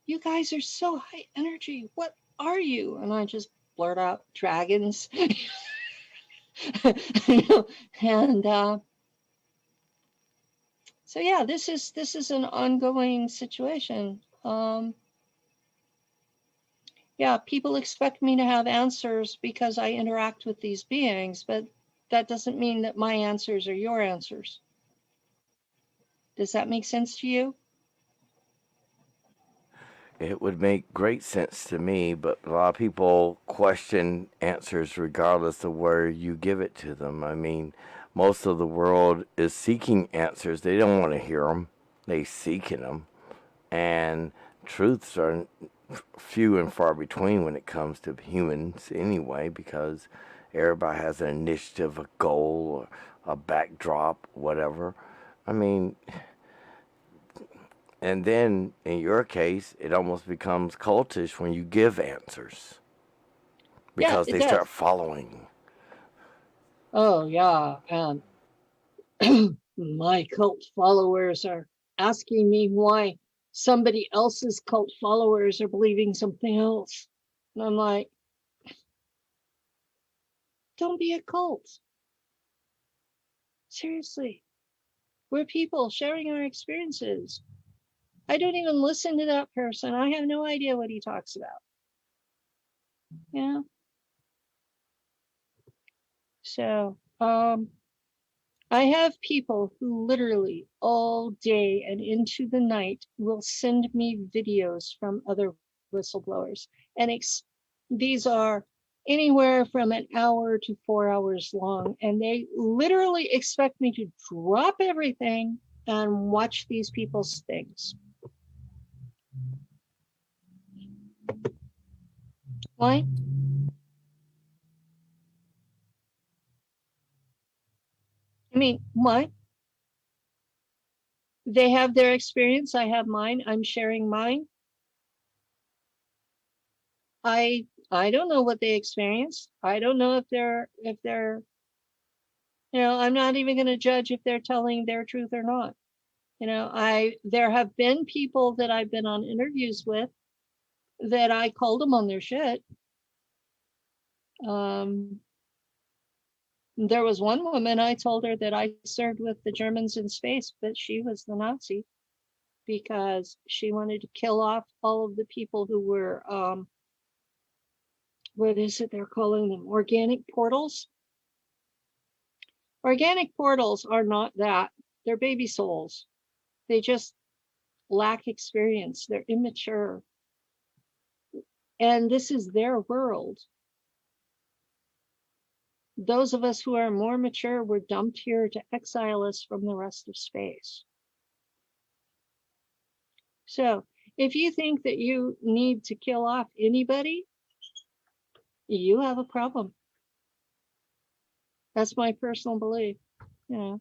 you guys are so high energy. What are you? And I just blurt out, dragons. And so yeah, this is an ongoing situation. Yeah, people expect me to have answers because I interact with these beings, but that doesn't mean that my answers are your answers. Does that make sense to you? It would make great sense to me, but a lot of people question answers regardless of where you give it to them. I mean, most of the world is seeking answers. They don't want to hear them. They seeking them. And truths are few and far between when it comes to humans anyway, because everybody has an initiative, a goal, or a backdrop, whatever. I mean, and then in your case, it almost becomes cultish when you give answers Yeah, because it they start does. following. Oh, yeah. And my cult followers are asking me why somebody else's cult followers are believing something else. And I'm like, don't be a cult. Seriously. We're people sharing our experiences. I don't even listen to that person. I have no idea what he talks about. You know? So, I have people who literally all day and into the night will send me videos from other whistleblowers. And these are anywhere from an hour to 4 hours long. And they literally expect me to drop everything and watch these people's things. Why? I mean, why? They have their experience. I have mine. I'm sharing mine. I don't know what they experienced. I don't know if they're I'm not even going to judge if they're telling their truth or not. There have been people that I've been on interviews with that I called them on their shit. Um, there was one woman I told her that I served with the Germans in space, but she was the Nazi because she wanted to kill off all of the people who were what is it they're calling them? Organic portals. Organic portals are not that. They're baby souls. They just lack experience. They're immature. And this is their world. Those of us who are more mature were dumped here to exile us from the rest of space. So if you think that you need to kill off anybody, you have a problem. That's my personal belief. You know,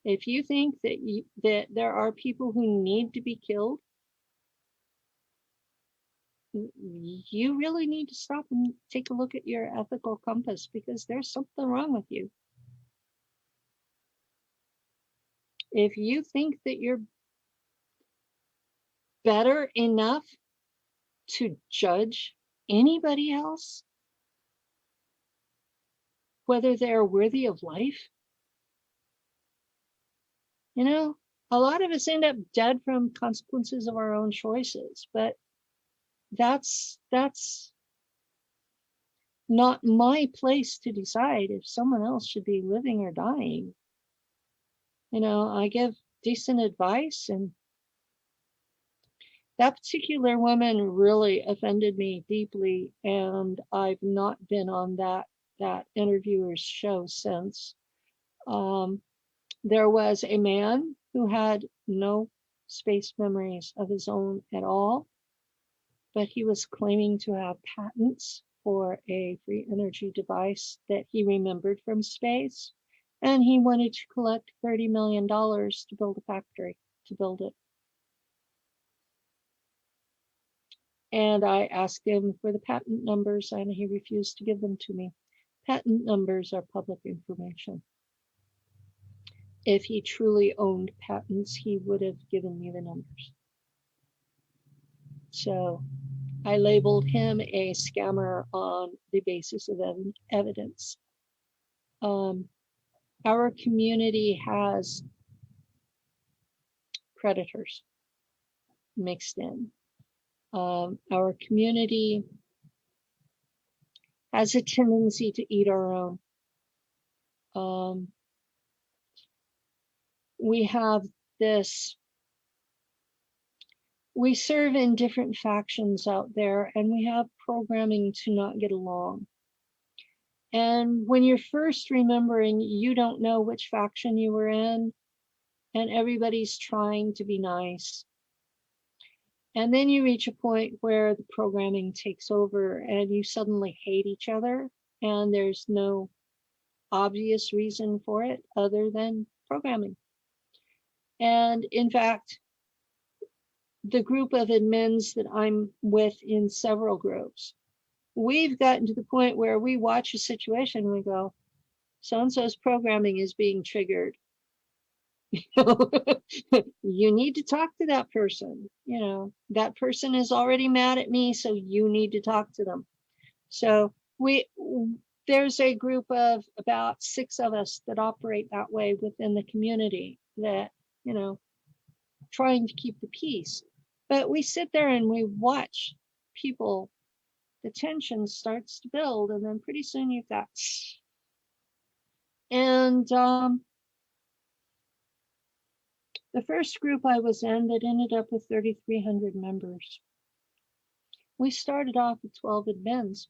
if you think that there are people who need to be killed, you really need to stop and take a look at your ethical compass because there's something wrong with you. If you think that you're better enough to judge anybody else, whether they're worthy of life, a lot of us end up dead from consequences of our own choices, but that's not my place to decide if someone else should be living or dying. I give decent advice, and that particular woman really offended me deeply, and I've not been on that interviewer's show since. Um, there was a man who had no space memories of his own at all, but he was claiming to have patents for a free energy device that he remembered from space. And he wanted to collect $30 million to build a factory, to build it. And I asked him for the patent numbers, and he refused to give them to me. Patent numbers are public information. If he truly owned patents, he would have given me the numbers. So I labeled him a scammer on the basis of evidence. our community has predators mixed in. Our community has a tendency to eat our own. We have this, we serve in different factions out there, and we have programming to not get along. And when you're first remembering, you don't know which faction you were in, and everybody's trying to be nice. And then you reach a point where the programming takes over and you suddenly hate each other, and there's no obvious reason for it other than programming. And in fact, the group of admins that I'm with in several groups, we've gotten to the point where we watch a situation and we go, so-and-so's programming is being triggered. You need to talk to that person. That person is already mad at me, so you need to talk to them. So there's a group of about 6 of us that operate that way within the community, that, trying to keep the peace. But we sit there and we watch people, the tension starts to build, and then pretty soon you've got, and the first group I was in that ended up with 3,300 members. We started off with 12 admins.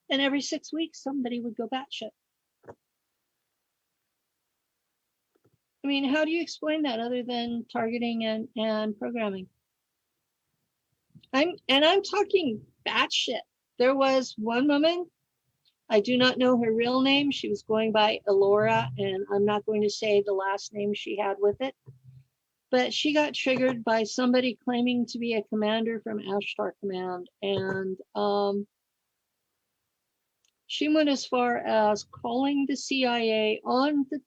And every 6 weeks, somebody would go batshit. I mean, how do you explain that other than targeting and programming? I'm talking batshit. There was one woman, I do not know her real name. She was going by Elora, and I'm not going to say the last name she had with it. But she got triggered by somebody claiming to be a commander from Ashtar Command. And she went as far as calling the CIA on the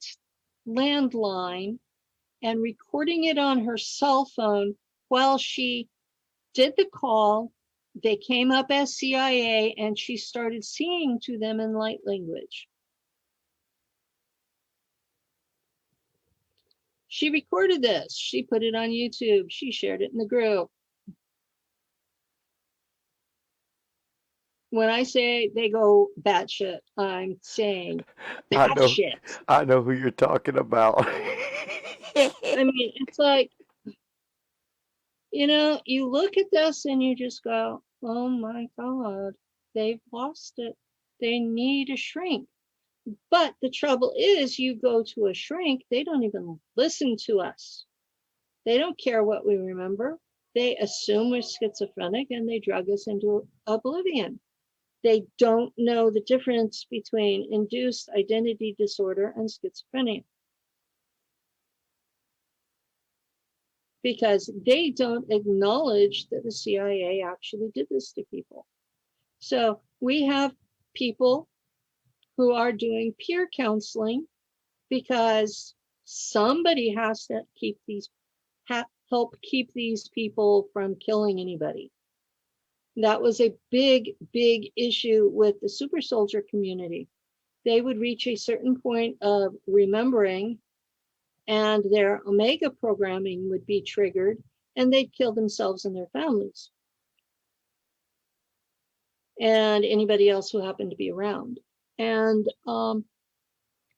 landline and recording it on her cell phone while she did the call. They came up as CIA, and she started singing to them in light language. She recorded this. She put it on YouTube. She shared it in the group. When I say they go batshit, I'm saying batshit. I know who you're talking about. I mean, it's like, you look at this and you just go, oh my God, they've lost it. They need a shrink. But the trouble is, you go to a shrink, they don't even listen to us. They don't care what we remember. They assume we're schizophrenic and they drug us into oblivion. They don't know the difference between induced identity disorder and schizophrenia, because they don't acknowledge that the CIA actually did this to people. So we have people who are doing peer counseling because somebody has to help keep these people from killing anybody. That was a big, big issue with the super soldier community. They would reach a certain point of remembering, and their Omega programming would be triggered, and they'd kill themselves and their families and anybody else who happened to be around. And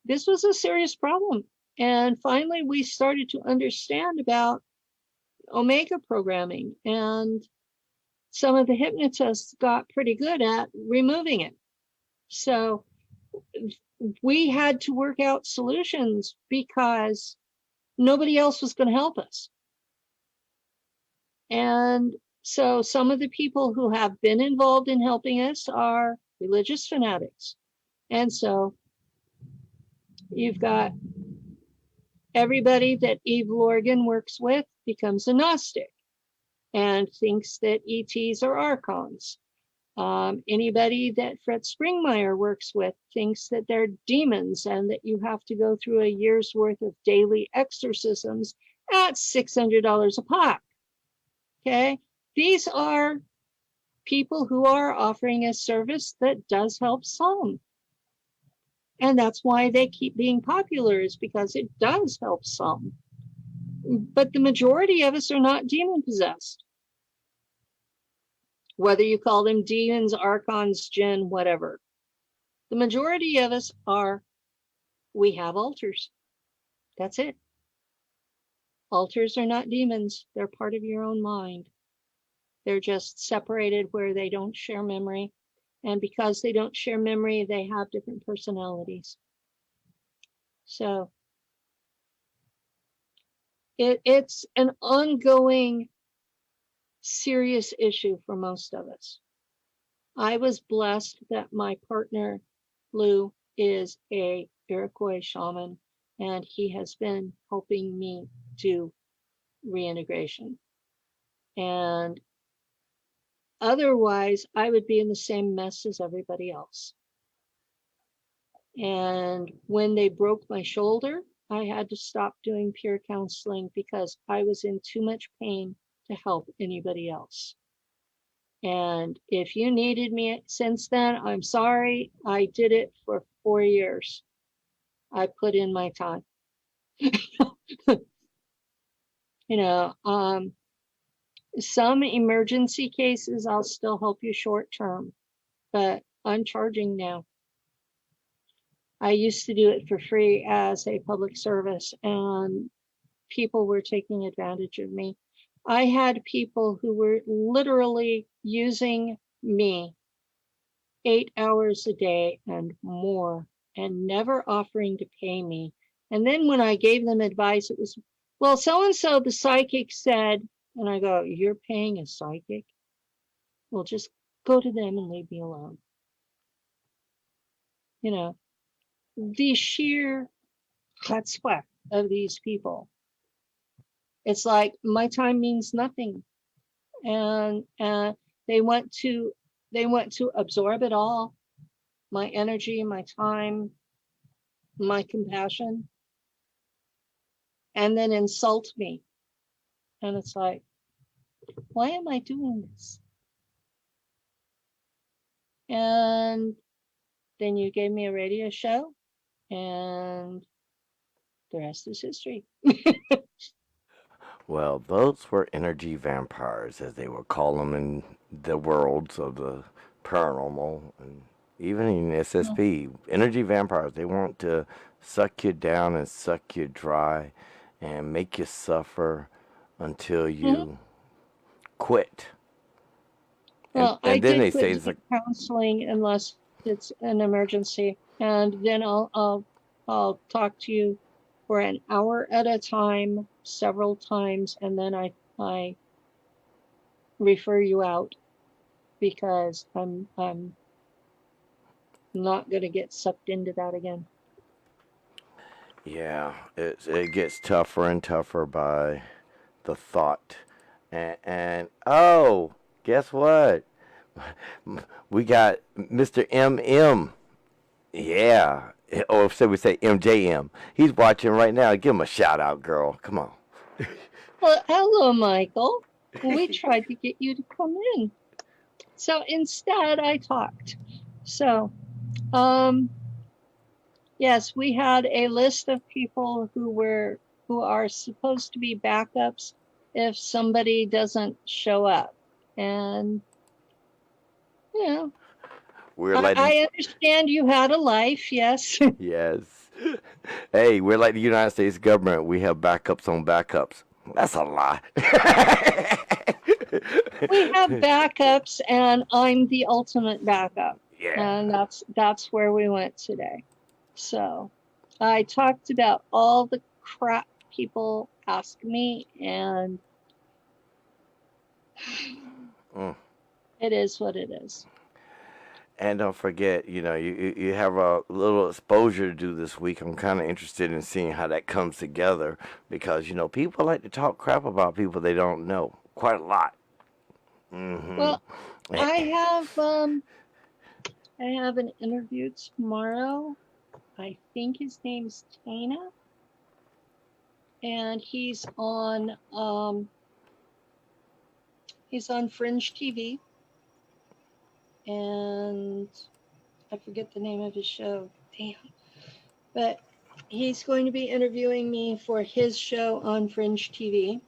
this was a serious problem. And finally, we started to understand about Omega programming, and some of the hypnotists got pretty good at removing it. So we had to work out solutions because nobody else was going to help us. And so some of the people who have been involved in helping us are religious fanatics. And so you've got everybody that Eve Lorgan works with becomes a Gnostic and thinks that ETs are archons. Anybody that Fred Springmeier works with thinks that they're demons and that you have to go through a year's worth of daily exorcisms at $600 a pop. Okay, these are people who are offering a service that does help some. And that's why they keep being popular, is because it does help some. But the majority of us are not demon possessed. Whether you call them demons, archons, jinn, whatever. The majority of us are, we have altars. That's it. Altars are not demons. They're part of your own mind. They're just separated where they don't share memory. And because they don't share memory, they have different personalities. So it's an ongoing serious issue for most of us. I was blessed that my partner, Lou, is a Iroquois shaman, and he has been helping me do reintegration. And otherwise, I would be in the same mess as everybody else. And when they broke my shoulder, I had to stop doing peer counseling because I was in too much pain to help anybody else. And if you needed me since then, I'm sorry. I did it for 4 years. I put in my time. You know, some emergency cases, I'll still help you short term, but I'm charging now. I used to do it for free as a public service, and people were taking advantage of me. I had people who were literally using me 8 hours a day and more, and never offering to pay me. And then when I gave them advice, it was, well, so and so, the psychic said, and I go, you're paying a psychic? Well, just go to them and leave me alone. You know, the sheer chutzpah of these people. It's like my time means nothing, and they want to absorb it all, my energy, my time, my compassion, and then insult me. And it's like, why am I doing this? And then you gave me a radio show, and the rest is history. Well, those were energy vampires, as they would call them in the worlds of the paranormal and even in SSP. Energy vampires, they want to suck you down and suck you dry and make you suffer until Mhm. you quit. Well, I And then did they quit say it's doing like, counseling unless it's an emergency, and then I'll talk to you for an hour at a time, several times, and then I refer you out because I'm not going to get sucked into that again. yeah, it gets tougher and tougher by the thought. And oh, guess what? We got Mr. MM. Yeah. Or so we say MJM. He's watching right now. Give him a shout out, girl. Come on. Well, hello, Michael. We tried to get you to come in. So instead, I talked. So, yes, we had a list of people who are supposed to be backups if somebody doesn't show up. And, you know, We're like the I understand you had a life, yes. yes. Hey, we're like the United States government. We have backups on backups. That's a lie. We have backups, and I'm the ultimate backup. Yeah. And that's where we went today. So I talked about all the crap people ask me, and Mm. it is what it is. And don't forget, you have a little exposure to do this week. I'm kind of interested in seeing how that comes together because, people like to talk crap about people they don't know quite a lot. Hmm. Well, I have an interview tomorrow. I think his name's Tana, and he's on Fringe TV, and I forget the name of his show. Damn. But he's going to be interviewing me for his show on Fringe TV.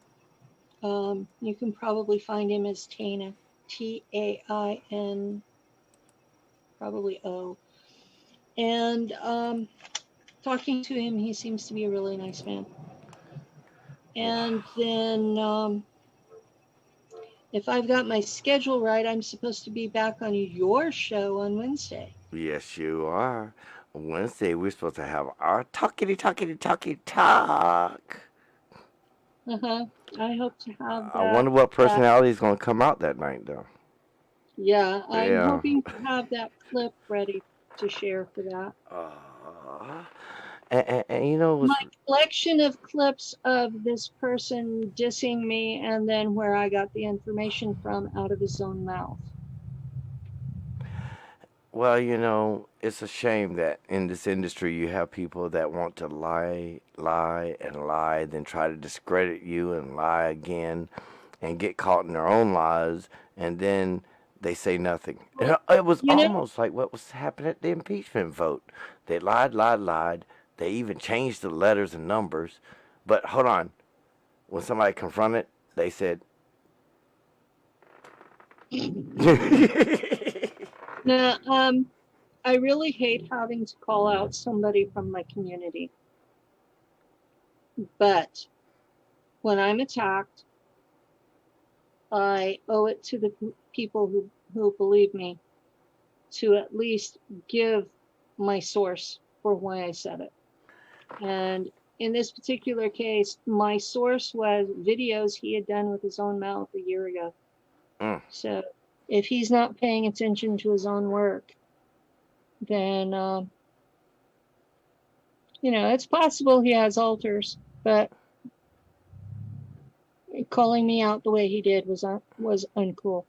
You can probably find him as Taina, Tain, probably O. And talking to him, he seems to be a really nice man. And then, if I've got my schedule right, I'm supposed to be back on your show on Wednesday. Yes, you are. Wednesday, we're supposed to have our talk. Uh-huh. I hope to have I wonder what personality is going to come out that night, though. Yeah, I'm Yeah. hoping to have that clip ready to share for that. And you know, My collection of clips of this person dissing me and then where I got the information from out of his own mouth. well, you know, it's a shame that in this industry you have people that want to lie, and lie, then try to discredit you and lie again and get caught in their own lies, and then they say nothing. It was almost like what was happening at the impeachment vote. They lied. They even changed the letters and numbers. But hold on. When somebody confronted, they said, Now, I really hate having to call out somebody from my community. But when I'm attacked, I owe it to the people who believe me to at least give my source for why I said it. And in this particular case, my source was videos he had done with his own mouth a year ago. So if he's not paying attention to his own work, then, it's possible he has alters, but calling me out the way he did was uncool.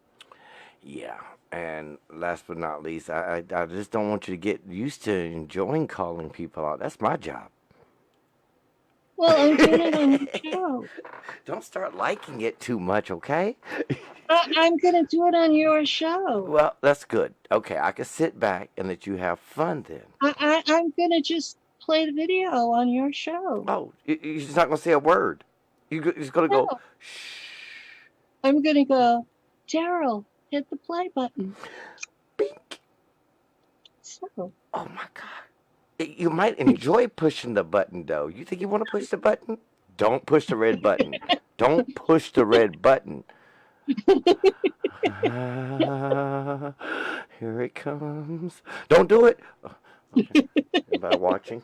Yeah, and last but not least, I just don't want you to get used to enjoying calling people out. That's my job. Well, I'm doing it on your show. Don't start liking it too much, okay? I'm going to do it on your show. Well, that's good. Okay, I can sit back and let you have fun then. I'm going to just play the video on your show. Oh, you're just not going to say a word. You're just going to go, shh. I'm going to go, Daryl, hit the play button. Bink. So. Oh, my God. You might enjoy pushing the button, though. You think you want to push the button? Don't push the red button. Don't push the red button. Here it comes. Don't do it. Okay. Anybody watching?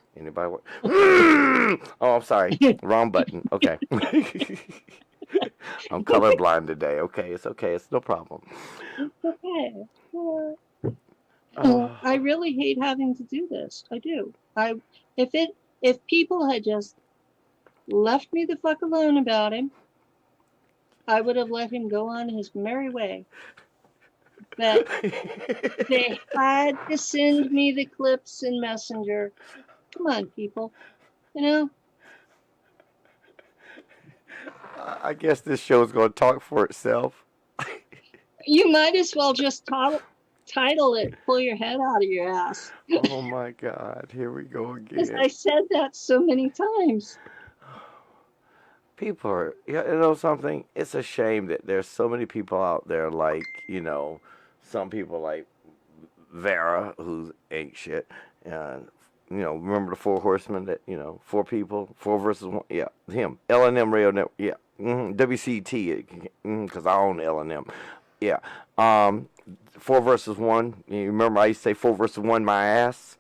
Oh, I'm sorry. Wrong button. Okay. I'm colorblind today. Okay, it's okay. It's no problem. It's okay. I really hate having to do this. I do. If people had just left me the fuck alone about him, I would have let him go on his merry way. But they had to send me the clips in Messenger. Come on, people. I guess this show is going to talk for itself. You might as well just title it, Pull Your Head Out of Your Ass. Oh my God, here we go again. Because I said that so many times. People are, you know something? It's a shame that there's so many people out there like, some people like Vera, who ain't shit. And, remember the Four Horsemen that, 4 people, 4 versus 1? Yeah, him. L&M Radio Network, yeah. WCT, because I own L&M. Yeah. 4 versus 1. You remember I used to say 4 versus 1 my ass?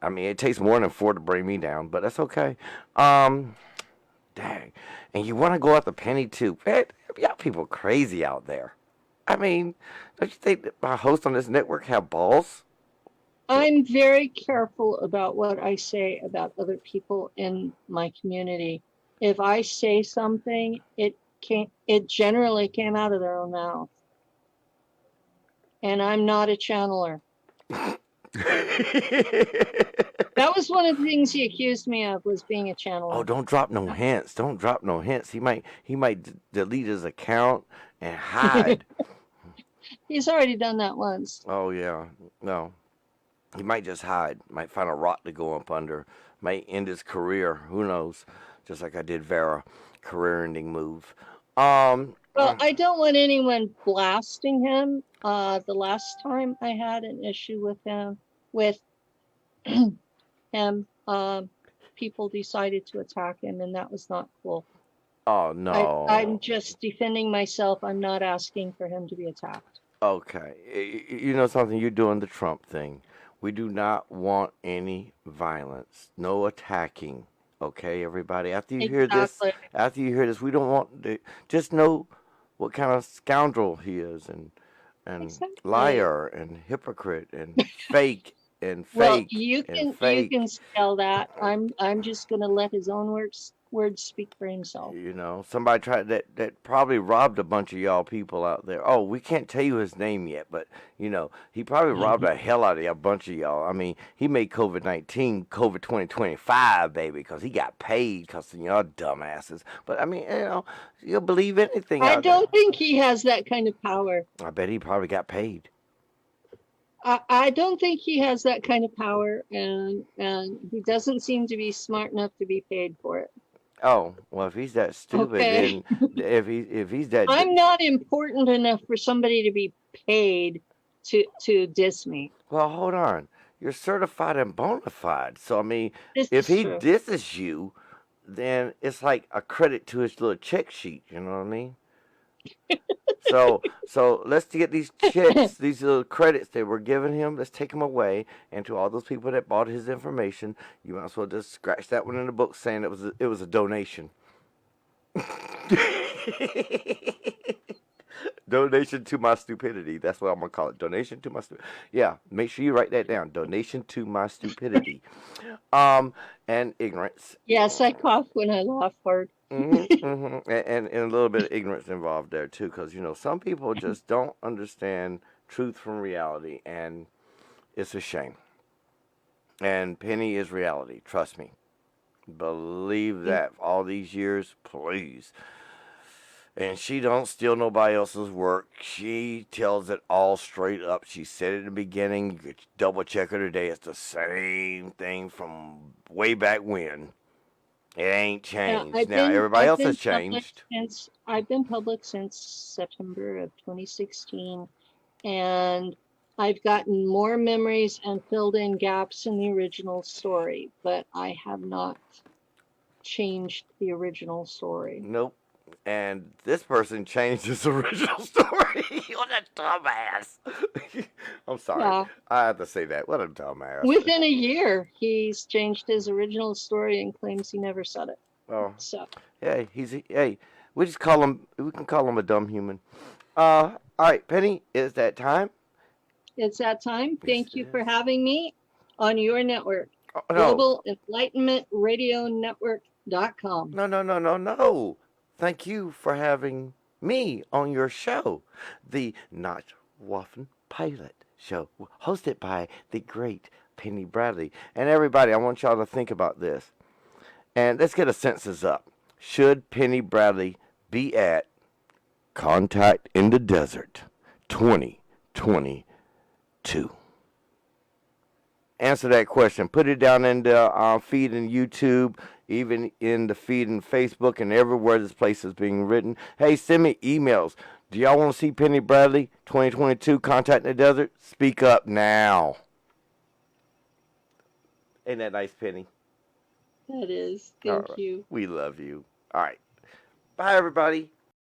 I mean, it takes more than 4 to bring me down, but that's okay. Dang. And you want to go out the penny too. Man, y'all people crazy out there. I mean, don't you think that my hosts on this network have balls? I'm very careful about what I say about other people in my community. If I say something, it generally came out of their own mouth. And I'm not a channeler. That was one of the things he accused me of, was being a channeler. Oh, don't drop no hints. Don't drop no hints. He might delete his account and hide. He's already done that once. Oh yeah. No. He might just hide, might find a rock to go up under, might end his career. Who knows? Just like I did Vera, career-ending move. Um, Well, I don't want anyone blasting him. The last time I had an issue with him, people decided to attack him, and that was not cool. oh I'm no. just defending myself. I'm not asking for him to be attacked. Okay, you know something? You're doing the Trump thing. We do not want any violence, no attacking. Okay, everybody. Exactly. After you hear this, we don't want to just know what kind of scoundrel he is, and Exactly. liar, and hypocrite, and fake, and Well, fake, and you can fake. spell that. I'm just gonna let his own words speak for himself. You know, somebody tried that probably robbed a bunch of y'all people out there. Oh, we can't tell you his name yet, but you know, he probably robbed the hell out of a bunch of y'all. I mean, he made COVID-19 COVID 2025, baby, because he got paid cussing y'all dumbasses. But I mean, you know, you'll believe anything I out there. don't think he has that kind of power. I bet he probably got paid. I don't think he has that kind of power, and he doesn't seem to be smart enough to be paid for it. Oh, well, if he's that stupid, Okay. then if he's that I'm not important enough for somebody to be paid to diss me. well, hold on. You're certified and bona fide. So I mean, This if is he true. disses you, then it's like a credit to his little check sheet. You know what I mean? So let's get these checks, these little credits that we're giving him. Let's take them away. And to all those people that bought his information, you might as well just scratch that one in the book, saying it was a donation. Donation to my stupidity. That's what I'm gonna call it. Donation to my stupidity. Yeah, make sure you write that down. Donation to my stupidity. Um, and ignorance. Yes, I cough when I laugh hard. And a little bit of ignorance involved there too, because you know some people just don't understand truth from reality, and it's a shame. And Penny is reality. Trust me. Believe that. All these years, please. And she don't steal nobody else's work. She tells it all straight up. She said it in the beginning. You could double check her today. It's the same thing from way back when. It ain't Yeah, changed. Now everybody else has changed. I've been public since September of 2016, and I've gotten more memories and filled in gaps in the original story, but I have not changed the original story. Nope. And this person changed his original story. What a dumbass. I'm sorry. Yeah, I have to say that. What a dumbass. within a year, he's changed his original story and claims he never said it. Well, So hey, we just call him, we can call him a dumb human. All right, Penny, is that time? it's that time. Yes, Thank it you for is. having me on your network, Oh, no, Global Enlightenment Radio Network.com. no. Thank you for having me on your show, the Not Waffen Pilot Show, hosted by the great Penny Bradley. And everybody, I want y'all to think about this. And let's get a census up. Should Penny Bradley be at Contact in the Desert 2022? Answer that question. Put it down in the feed in YouTube, even in the feed in Facebook, and everywhere this place is being written. Hey, send me emails. Do y'all want to see Penny Bradley 2022 Contact in the Desert? Speak up now. Ain't that nice, Penny? That is. All Thank right. you. We love you. All right. Bye, everybody.